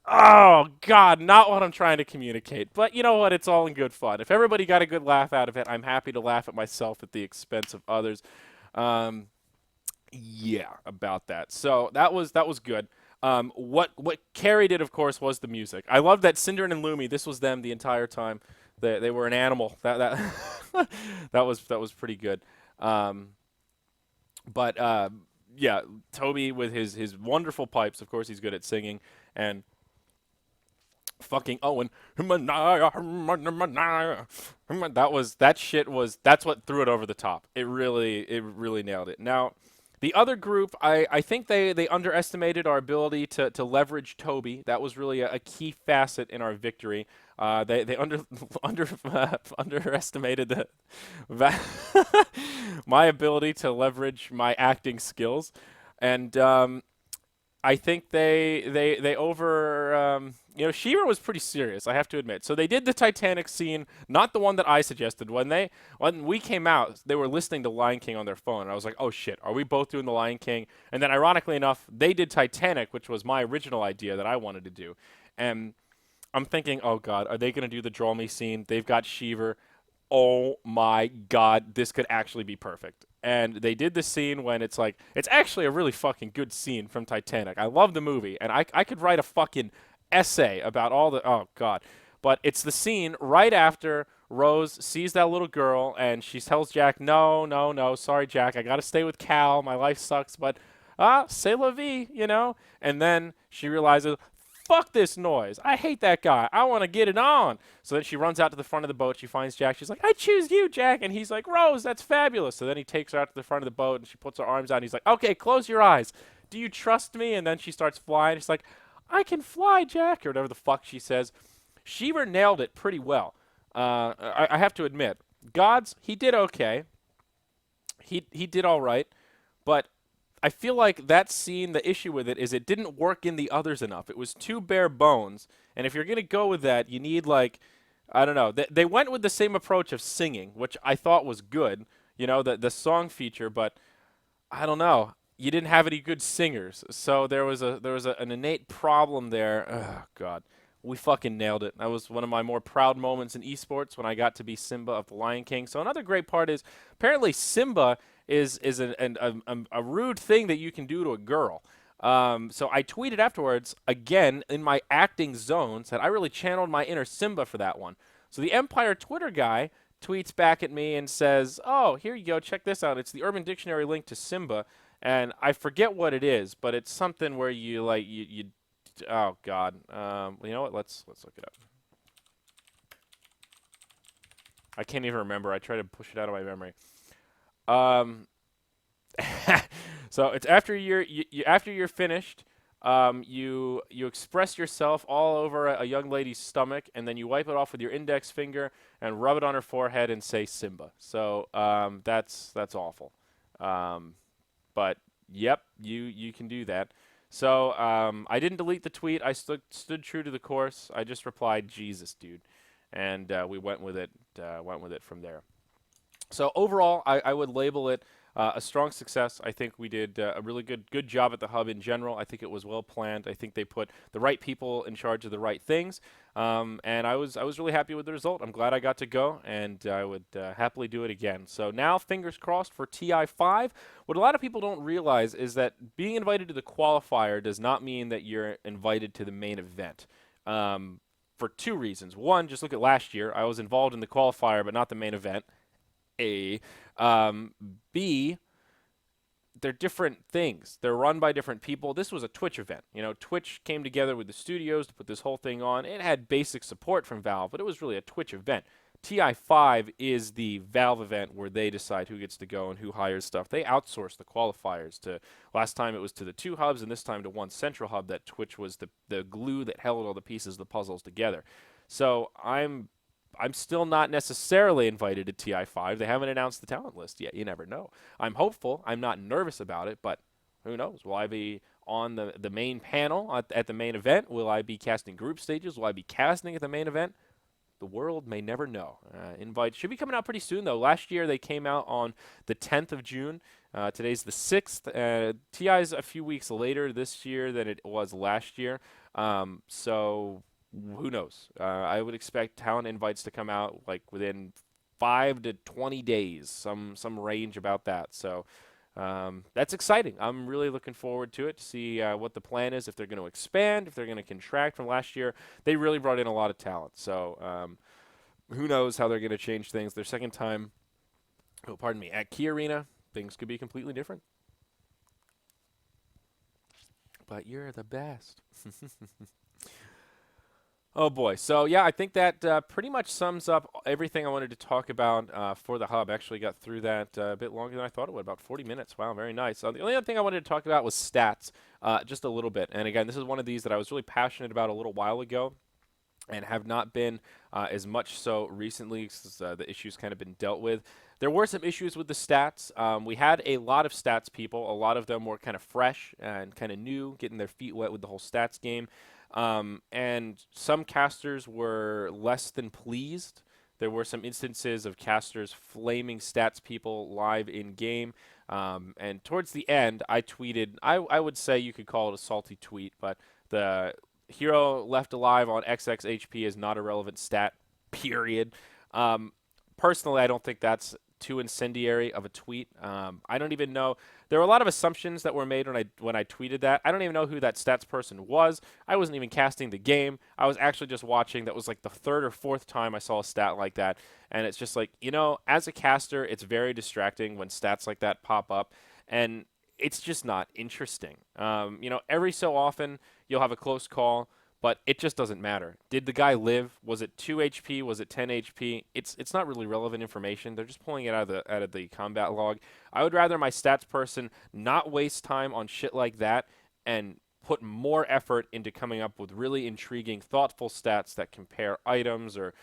Speaker 1: Oh, God, not what I'm trying to communicate. But you know what? It's all in good fun. If everybody got a good laugh out of it, I'm happy to laugh at myself at the expense of others. Yeah, about that. So that was good. What carried it, of course, was the music. I love that Cinder and Lumi, this was them the entire time. They were an animal. That that was pretty good. Yeah, Toby with his wonderful pipes. Of course, he's good at singing. And fucking Owen, that's what threw it over the top. It really nailed it. Now, the other group, I think they underestimated our ability to leverage Toby. That was really a key facet in our victory. They underestimated my ability to leverage my acting skills, and I think they over Shiva was pretty serious, I have to admit. So they did the Titanic scene, not the one that I suggested. When we came out, they were listening to Lion King on their phone. And I was like, oh shit, are we both doing the Lion King? And then ironically enough, they did Titanic, which was my original idea that I wanted to do. And I'm thinking, oh god, are they going to do the Draw Me scene? They've got Shiva. Oh my god, this could actually be perfect. And they did the scene when it's actually a really fucking good scene from Titanic. I love the movie, and I could write a fucking essay about all the, oh god. But it's the scene right after Rose sees that little girl, and she tells Jack, no, sorry, Jack, I gotta stay with Cal, my life sucks, but, c'est la vie, you know? And then she realizes, fuck this noise. I hate that guy. I want to get it on. So then she runs out to the front of the boat. She finds Jack. She's like, I choose you, Jack. And he's like, Rose, that's fabulous. So then he takes her out to the front of the boat, and she puts her arms out. And he's like, okay, close your eyes. Do you trust me? And then she starts flying. She's like, I can fly, Jack, or whatever the fuck she says. Shiva nailed it pretty well. I have to admit. Gods, he did okay. He did all right. But I feel like that scene, the issue with it is it didn't work in the others enough. It was too bare bones. And if you're going to go with that, you need like I don't know. They went with the same approach of singing, which I thought was good. The song feature, but I don't know. You didn't have any good singers, so an innate problem there. Oh God, we fucking nailed it. That was one of my more proud moments in esports when I got to be Simba of the Lion King. So another great part is apparently Simba is a rude thing that you can do to a girl. So I tweeted afterwards again in my acting zone, said I really channeled my inner Simba for that one. So the Empire Twitter guy tweets back at me and says, "Oh, here you go. Check this out. It's the Urban Dictionary link to Simba, and I forget what it is, but it's something where you like you oh God. You know what? Let's look it up. I can't even remember. I try to push it out of my memory. Um, so it's after you're finished. You express yourself all over a young lady's stomach, and then you wipe it off with your index finger and rub it on her forehead and say Simba. So that's awful. But yep, you can do that. So I didn't delete the tweet. I stood true to the course. I just replied, Jesus, dude, and we went with it. Went with it from there. So overall, I would label it a strong success. I think we did a really good job at the hub in general. I think it was well planned. I think they put the right people in charge of the right things, and I was really happy with the result. I'm glad I got to go, and I would happily do it again. So now, fingers crossed for TI5. What a lot of people don't realize is that being invited to the qualifier does not mean that you're invited to the main event. For two reasons. One, just look at last year. I was involved in the qualifier, but not the main event. A. B, they're different things. They're run by different people. This was a Twitch event. Twitch came together with the studios to put this whole thing on. It had basic support from Valve, but it was really a Twitch event. TI5 is the Valve event where they decide who gets to go and who hires stuff. They outsource the qualifiers to, last time it was to the two hubs, and this time to one central hub that Twitch was the glue that held all the pieces of the puzzles together. So I'm still not necessarily invited to TI5. They haven't announced the talent list yet. You never know. I'm hopeful. I'm not nervous about it, but who knows? Will I be on the main panel at the main event? Will I be casting group stages? Will I be casting at the main event? The world may never know. Invite should be coming out pretty soon, though. Last year, they came out on the 10th of June. Today's the 6th. TI's a few weeks later this year than it was last year. So who knows? I would expect talent invites to come out like within 5 to 20 days, some range about that. So that's exciting. I'm really looking forward to it to see what the plan is, if they're going to expand, if they're going to contract from last year. They really brought in a lot of talent. So who knows how they're going to change things. Their second time, at Key Arena, things could be completely different. But you're the best. Oh boy. So yeah, I think that pretty much sums up everything I wanted to talk about for the hub. Actually got through that a bit longer than I thought it would, about 40 minutes. Wow, very nice. The only other thing I wanted to talk about was stats, just a little bit. And again, this is one of these that I was really passionate about a little while ago and have not been as much so recently since the issue's kind of been dealt with. There were some issues with the stats. We had a lot of stats people. A lot of them were kind of fresh and kind of new, getting their feet wet with the whole stats game. And some casters were less than pleased. There were some instances of casters flaming stats people live in game. And towards the end, I tweeted, I would say you could call it a salty tweet, but the hero left alive on XX HP is not a relevant stat, period. Personally, I don't think that's too incendiary of a tweet. I don't even know. There were a lot of assumptions that were made when I tweeted that. I don't even know who that stats person was. I wasn't even casting the game. I was actually just watching. That was like the third or fourth time I saw a stat like that. And it's just like, as a caster, it's very distracting when stats like that pop up. And it's just not interesting. Every so often you'll have a close call, but it just doesn't matter. Did the guy live? Was it 2 HP? Was it 10 HP? It's not really relevant information. They're just pulling it out of the combat log. I would rather my stats person not waste time on shit like that and put more effort into coming up with really intriguing, thoughtful stats that compare items or,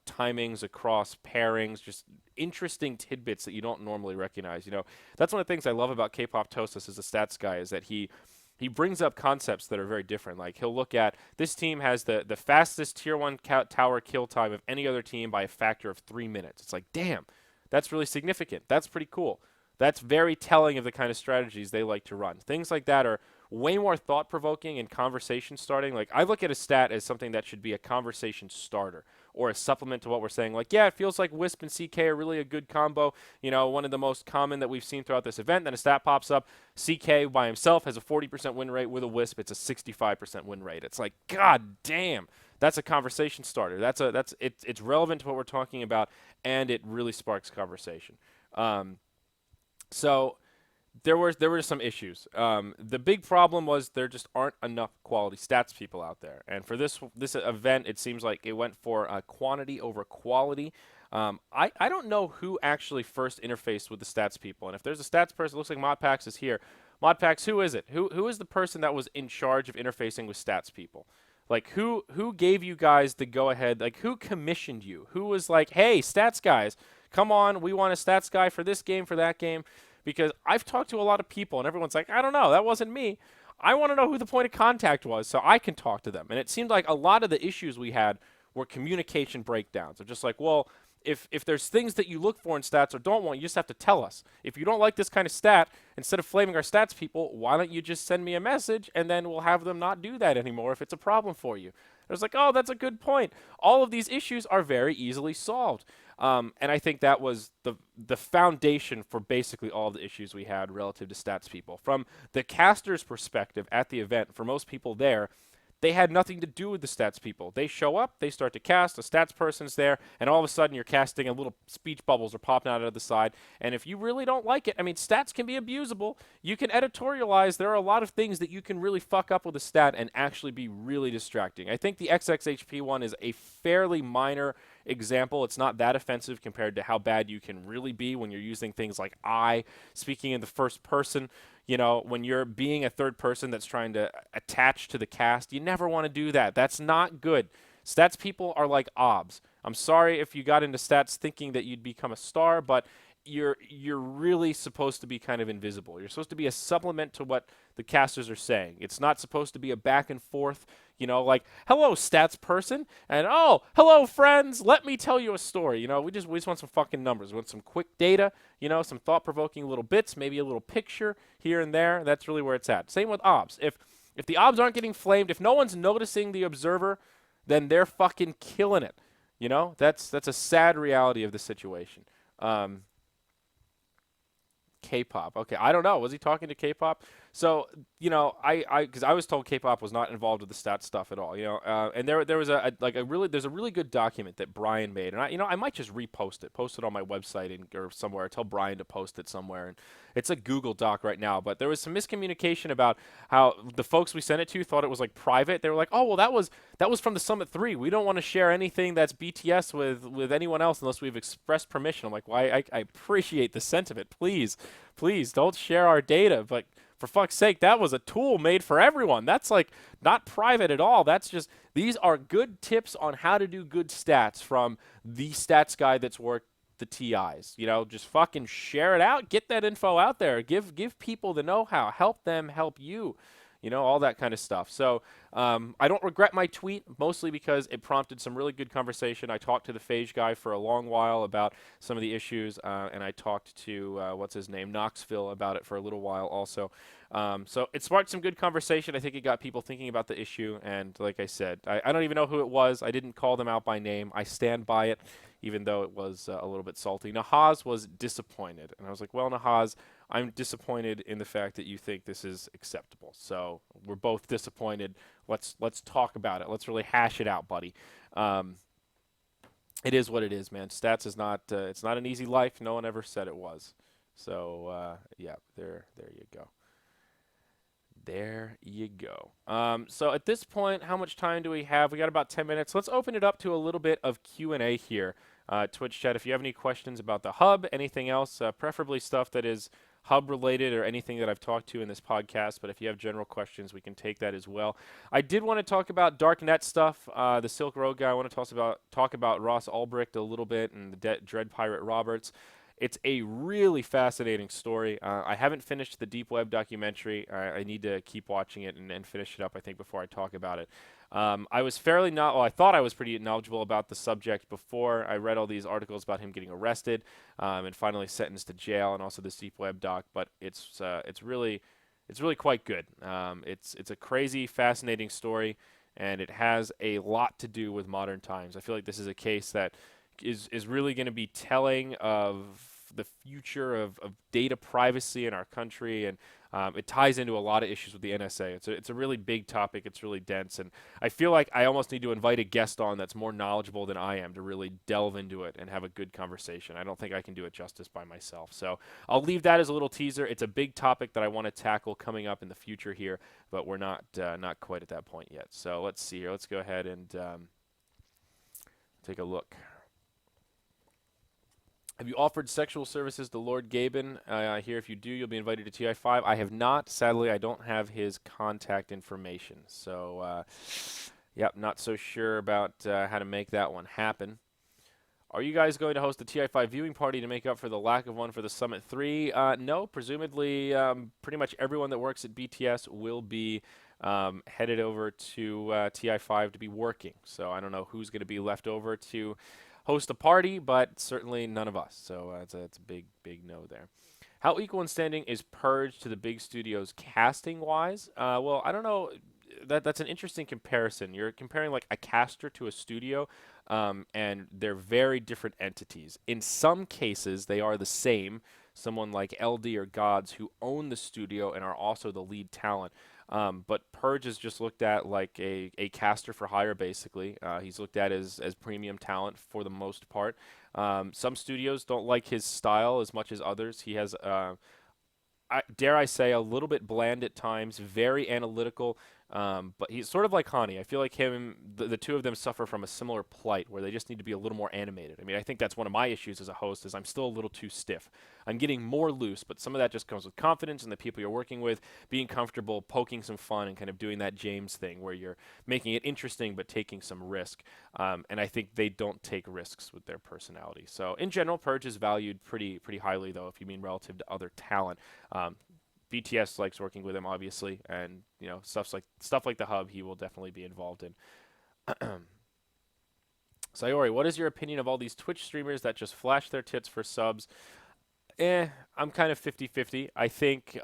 Speaker 1: timings across pairings, just interesting tidbits that you don't normally recognize. That's one of the things I love about K-Pop Tosis as a stats guy, is that he he brings up concepts that are very different. Like he'll look at this team has the fastest tier 1 tower kill time of any other team by a factor of 3 minutes. It's like, damn, that's really significant. That's pretty cool. That's very telling of the kind of strategies they like to run. Things like that are way more thought-provoking and conversation starting. Like, I look at a stat as something that should be a conversation starter or a supplement to what we're saying. Like, yeah, it feels like Wisp and CK are really a good combo. You know, one of the most common that we've seen throughout this event. Then a stat pops up. CK by himself has a 40% win rate. With a Wisp, it's a 65% win rate. It's like, god damn. That's a conversation starter. It's relevant to what we're talking about, and it really sparks conversation. So there were some issues. The big problem was there just aren't enough quality stats people out there. And for this event, it seems like it went for quantity over quality. I don't know who actually first interfaced with the stats people. And if there's a stats person, it looks like Modpax is here. Modpax, who is it? Who is the person that was in charge of interfacing with stats people? Like, who gave you guys the go-ahead? Like, who commissioned you? Who was like, hey, stats guys, come on, we want a stats guy for this game, for that game? Because I've talked to a lot of people, and everyone's like, I don't know, that wasn't me. I want to know who the point of contact was so I can talk to them. And it seemed like a lot of the issues we had were communication breakdowns. They're just like, well, if there's things that you look for in stats or don't want, you just have to tell us. If you don't like this kind of stat, instead of flaming our stats people, why don't you just send me a message, and then we'll have them not do that anymore if it's a problem for you. I was like, oh, that's a good point. All of these issues are very easily solved. And I think that was the foundation for basically all the issues we had relative to stats people. From the caster's perspective at the event, for most people there, they had nothing to do with the stats people. They show up, they start to cast, a stats person's there, and all of a sudden you're casting and little speech bubbles are popping out of the side. And if you really don't like it, I mean, stats can be abusable. You can editorialize. There are a lot of things that you can really fuck up with a stat and actually be really distracting. I think the XXHP one is a fairly minor example. It's not that offensive compared to how bad you can really be when you're using things like I, speaking in the first person. You know, when you're being a third person that's trying to attach to the cast, you never want to do that. That's not good. Stats people are like obs. I'm sorry if you got into stats thinking that you'd become a star, but you're really supposed to be kind of invisible. You're supposed to be a supplement to what the casters are saying. It's not supposed to be a back and forth, you know, like, hello, stats person, and oh, hello, friends, let me tell you a story. You know, we just want some fucking numbers. We want some quick data, you know, some thought-provoking little bits, maybe a little picture here and there. That's really where it's at. Same with obs. If the obs aren't getting flamed, if no one's noticing the observer, then they're fucking killing it. You know, that's a sad reality of the situation. K-pop. Okay, I don't know. Was he talking to K-pop? So, you know, because I was told K-pop was not involved with the stats stuff at all. You know, and there was there's a really good document that Brian made, and I might just post it on my website or somewhere. Tell Brian to post it somewhere, and it's a Google Doc right now. But there was some miscommunication about how the folks we sent it to thought it was like private. They were like, oh well, that was from the Summit 3. We don't want to share anything that's BTS with anyone else unless we've expressed permission. I'm like, why? I appreciate the sentiment. Please don't share our data, but for fuck's sake, that was a tool made for everyone. That's like not private at all. That's just, these are good tips on how to do good stats from the stats guy that's worked the TIs. You know, just fucking share it out. Get that info out there. Give people the know-how. Help them help you. You know, all that kind of stuff. So I don't regret my tweet, mostly because it prompted some really good conversation. I talked to the Phage guy for a long while about some of the issues, and I talked to, what's his name, Knoxville, about it for a little while also. So it sparked some good conversation. I think it got people thinking about the issue, and like I said, I don't even know who it was. I didn't call them out by name. I stand by it, even though it was a little bit salty. Nahaz was disappointed, and I was like, well, Nahaz, I'm disappointed in the fact that you think this is acceptable. So we're both disappointed. Let's talk about it. Let's really hash it out, buddy. It is what it is, man. Stats is not it's not an easy life. No one ever said it was. So yeah, there you go. There you go. So at this point, how much time do we have? We got about 10 minutes. Let's open it up to a little bit of Q&A here. Twitch chat, if you have any questions about the hub, anything else, preferably stuff that is hub related or anything that I've talked to in this podcast, but if you have general questions, we can take that as well. I did want to talk about Darknet stuff, the Silk Road guy. I want to talk about Ross Ulbricht a little bit and the Dread Pirate Roberts. It's a really fascinating story. I haven't finished the Deep Web documentary. I need to keep watching it and finish it up, I think, before I talk about it. I was fairly not, well, I thought I was pretty knowledgeable about the subject before I read all these articles about him getting arrested and finally sentenced to jail, and also this Deep Web doc. But it's really quite good. It's a crazy, fascinating story, and it has a lot to do with modern times. I feel like this is a case that is really going to be telling of the future of data privacy in our country, and it ties into a lot of issues with the NSA. It's a really big topic. It's really dense, and I feel like I almost need to invite a guest on that's more knowledgeable than I am to really delve into it and have a good conversation. I don't think I can do it justice by myself. So I'll leave that as a little teaser. It's a big topic that I want to tackle coming up in the future here, but we're not quite at that point yet. So let's see here. Let's go ahead and take a look. Have you offered sexual services to Lord Gaben? I hear if you do, you'll be invited to TI5. I have not. Sadly, I don't have his contact information. So, yep, not so sure about how to make that one happen. Are you guys going to host a TI5 viewing party to make up for the lack of one for the Summit 3? No, presumably pretty much everyone that works at BTS will be headed over to TI5 to be working. So I don't know who's going to be left over to host a party, but certainly none of us. So it's a big no there. How equal in standing is Purge to the big studios casting-wise? Well, I don't know. That's an interesting comparison. You're comparing like a caster to a studio, and they're very different entities. In some cases, they are the same. Someone like LD or Gods who own the studio and are also the lead talent. But Purge is just looked at like a caster for hire, basically. He's looked at as premium talent for the most part. Some studios don't like his style as much as others. He has, dare I say, a little bit bland at times, very analytical. But he's sort of like Hani. I feel like the two of them suffer from a similar plight where they just need to be a little more animated. I mean, I think that's one of my issues as a host is I'm still a little too stiff. I'm getting more loose, but some of that just comes with confidence and the people you're working with, being comfortable, poking some fun, and kind of doing that James thing where you're making it interesting but taking some risk. And I think they don't take risks with their personality. So in general, Purge is valued pretty highly, though, if you mean relative to other talent. BTS likes working with him, obviously, and stuff like the Hub, he will definitely be involved in. Zyori, what is your opinion of all these Twitch streamers that just flash their tits for subs? I'm kind of 50-50. I think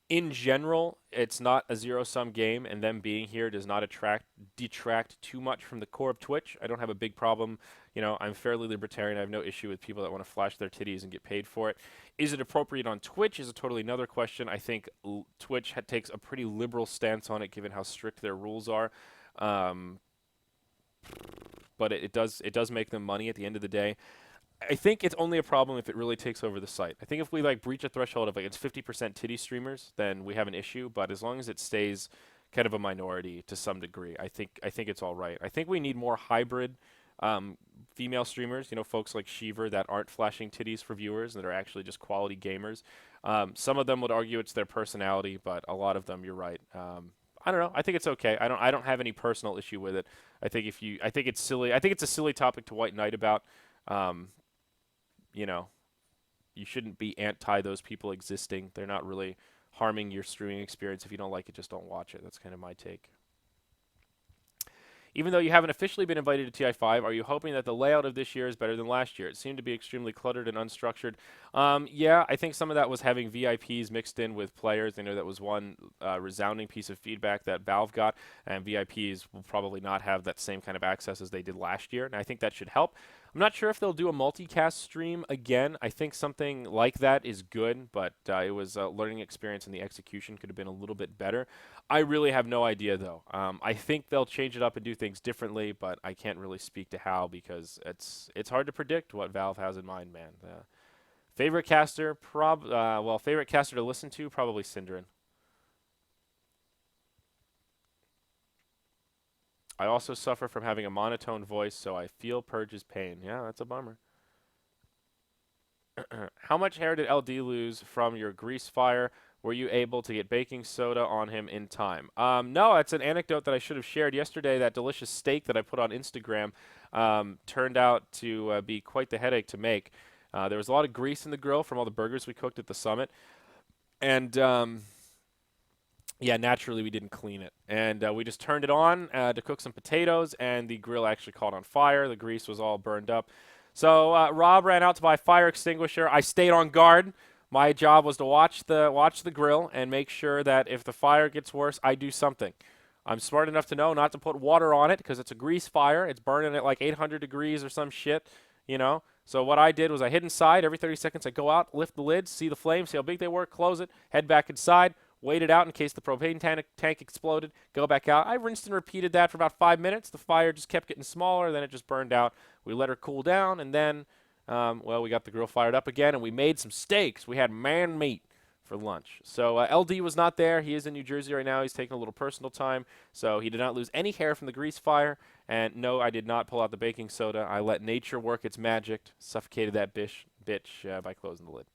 Speaker 1: in general, it's not a zero-sum game, and them being here does not detract too much from the core of Twitch. I don't have a big problem. I'm fairly libertarian. I have no issue with people that want to flash their titties and get paid for it. Is it appropriate on Twitch is a totally another question. I think Twitch takes a pretty liberal stance on it, given how strict their rules are. But it does make them money at the end of the day. I think it's only a problem if it really takes over the site. I think if we breach a threshold of it's 50% titty streamers, then we have an issue. But as long as it stays kind of a minority to some degree, I think it's all right. I think we need more hybrid female streamers. Folks like Sheaver that aren't flashing titties for viewers and that are actually just quality gamers. Some of them would argue it's their personality, but a lot of them, you're right. I don't know. I think it's okay. I don't have any personal issue with it. I think it's silly. I think it's a silly topic to white knight about. You shouldn't be anti those people existing. They're not really harming your streaming experience. If you don't like it, just don't watch it. That's kind of my take. Even though you haven't officially been invited to TI5, are you hoping that the layout of this year is better than last year? It seemed to be extremely cluttered and unstructured. Yeah, I think some of that was having VIPs mixed in with players. That was one resounding piece of feedback that Valve got, and VIPs will probably not have that same kind of access as they did last year, and I think that should help. I'm not sure if they'll do a multicast stream again. I think something like that is good, but it was a learning experience and the execution could have been a little bit better. I really have no idea, though. I think they'll change it up and do things differently, but I can't really speak to how because it's hard to predict what Valve has in mind, man. Favorite caster? Favorite caster to listen to? Probably Synderen. I also suffer from having a monotone voice, so I feel Purge's pain. Yeah, that's a bummer. How much hair did LD lose from your grease fire? Were you able to get baking soda on him in time? No, that's an anecdote that I should have shared yesterday. That delicious steak that I put on Instagram turned out to be quite the headache to make. There was a lot of grease in the grill from all the burgers we cooked at the summit. And yeah, naturally we didn't clean it. And we just turned it on to cook some potatoes, and the grill actually caught on fire. The grease was all burned up. So Rob ran out to buy a fire extinguisher. I stayed on guard. My job was to watch the grill and make sure that if the fire gets worse, I do something. I'm smart enough to know not to put water on it because it's a grease fire. It's burning at like 800 degrees or some shit, you know. So what I did was I hid inside. Every 30 seconds I go out, lift the lid, see the flames, see how big they were, close it, head back inside, wait it out in case the propane tank exploded, go back out. I rinsed and repeated that for about 5 minutes. The fire just kept getting smaller, then it just burned out. We let her cool down, and then, well, we got the grill fired up again, and we made some steaks. We had man meat for lunch. So LD was not there. He is in New Jersey right now. He's taking a little personal time, so he did not lose any hair from the grease fire. And no, I did not pull out the baking soda. I let nature work its magic, suffocated that bitch by closing the lid.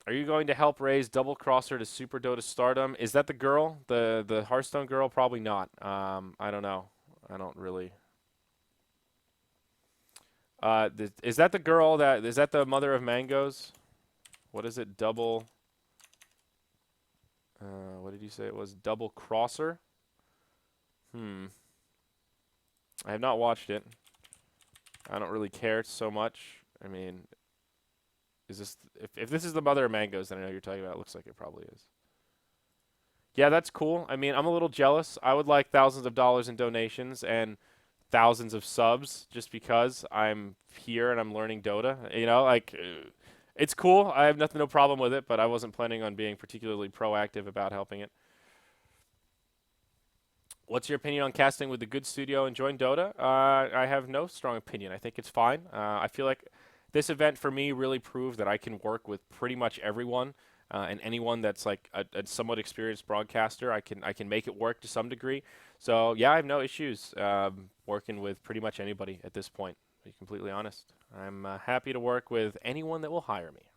Speaker 1: Are you going to help raise Double Crosser to Super Dota stardom? Is that the girl? The Hearthstone girl? Probably not. I don't know. I don't really. Is that the girl is that the mother of mangoes? What is it? Double. What did you say it was? Double Crosser? I have not watched it. I don't really care so much. I mean, is this if this is the mother of mangoes, then I know you're talking about. It looks like it probably is. Yeah, that's cool. I mean, I'm a little jealous. I would like thousands of dollars in donations and thousands of subs just because I'm here and I'm learning Dota. You know, like it's cool. I have no problem with it, but I wasn't planning on being particularly proactive about helping it. What's your opinion on casting with the good studio and join Dota? I have no strong opinion. I think it's fine. I feel like this event for me really proved that I can work with pretty much everyone and anyone that's like a somewhat experienced broadcaster. I can make it work to some degree. So yeah, I have no issues working with pretty much anybody at this point. To be completely honest, I'm happy to work with anyone that will hire me.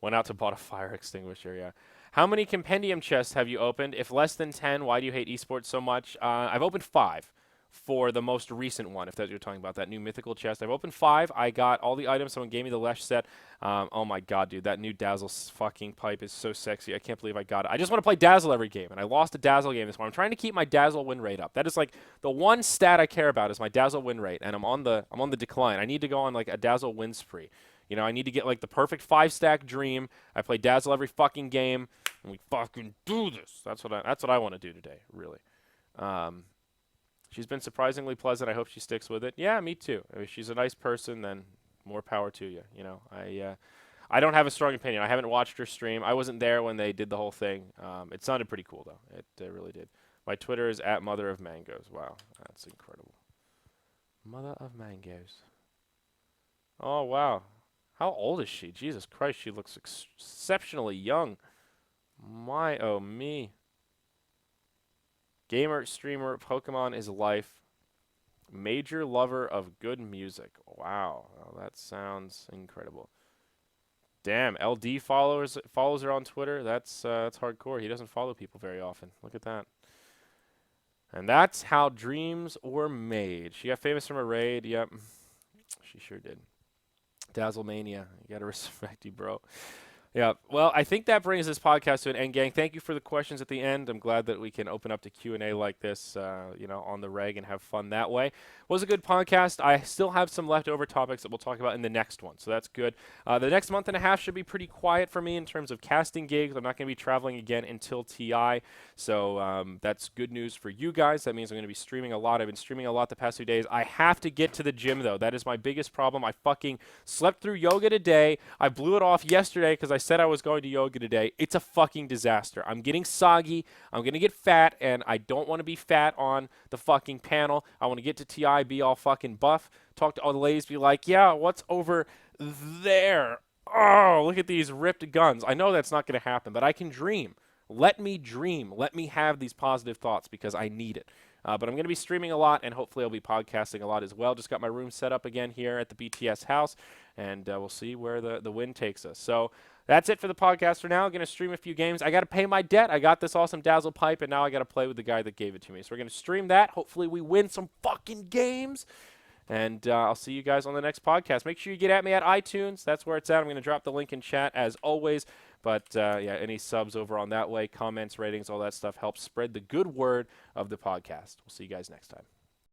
Speaker 1: Went out to bought a fire extinguisher. Yeah. How many compendium chests have you opened? If less than 10, why do you hate esports so much? I've opened 5 for the most recent one, if that's what you're talking about, that new mythical chest. I've opened 5. I got all the items. Someone gave me the Lesh set. Oh, my God, dude. That new Dazzle fucking pipe is so sexy. I can't believe I got it. I just want to play Dazzle every game, and I lost a Dazzle game this one. I'm trying to keep my Dazzle win rate up. That is, like, the one stat I care about is my Dazzle win rate, and I'm on the decline. I need to go on, like, a Dazzle win spree. You know, I need to get, like, the perfect 5-stack dream. I play Dazzle every fucking game, and we fucking do this. That's what I want to do today, really. She's been surprisingly pleasant. I hope she sticks with it. Yeah, me too. If she's a nice person, then more power to you. You know, I don't have a strong opinion. I haven't watched her stream. I wasn't there when they did the whole thing. It sounded pretty cool, though. It really did. My Twitter is @motherofmangoes. Wow, that's incredible. Mother of mangoes. Oh, wow. How old is she? Jesus Christ, she looks exceptionally young. My, oh, me. Gamer, streamer, Pokemon is life. Major lover of good music. Wow, well, that sounds incredible. Damn, LD follows her on Twitter. That's hardcore. He doesn't follow people very often. Look at that. And that's how dreams were made. She got famous from a raid. Yep, she sure did. Dazzlemania. You gotta respect you, bro. Yeah, well, I think that brings this podcast to an end, gang. Thank you for the questions at the end. I'm glad that we can open up to Q&A like this, you know, on the reg and have fun that way. It was a good podcast. I still have some leftover topics that we'll talk about in the next one, so that's good. The next month and a half should be pretty quiet for me in terms of casting gigs. I'm not going to be traveling again until TI, so that's good news for you guys. That means I'm going to be streaming a lot. I've been streaming a lot the past few days. I have to get to the gym, though. That is my biggest problem. I fucking slept through yoga today. I blew it off yesterday because I said I was going to yoga today. It's a fucking disaster. I'm getting soggy. I'm going to get fat, and I don't want to be fat on the fucking panel. I want to get to TI, be all fucking buff, talk to all the ladies, be like, yeah, what's over there? Oh, look at these ripped guns. I know that's not going to happen, but I can dream. Let me dream. Let me have these positive thoughts because I need it. But I'm going to be streaming a lot, and hopefully I'll be podcasting a lot as well. Just got my room set up again here at the BTS house, and we'll see where the wind takes us. So that's it for the podcast for now. I'm going to stream a few games. I got to pay my debt. I got this awesome Dazzle pipe, and now I got to play with the guy that gave it to me. So we're going to stream that. Hopefully we win some fucking games. And I'll see you guys on the next podcast. Make sure you get at me at iTunes. That's where it's at. I'm going to drop the link in chat as always. But yeah, any subs over on that way, comments, ratings, all that stuff helps spread the good word of the podcast. We'll see you guys next time.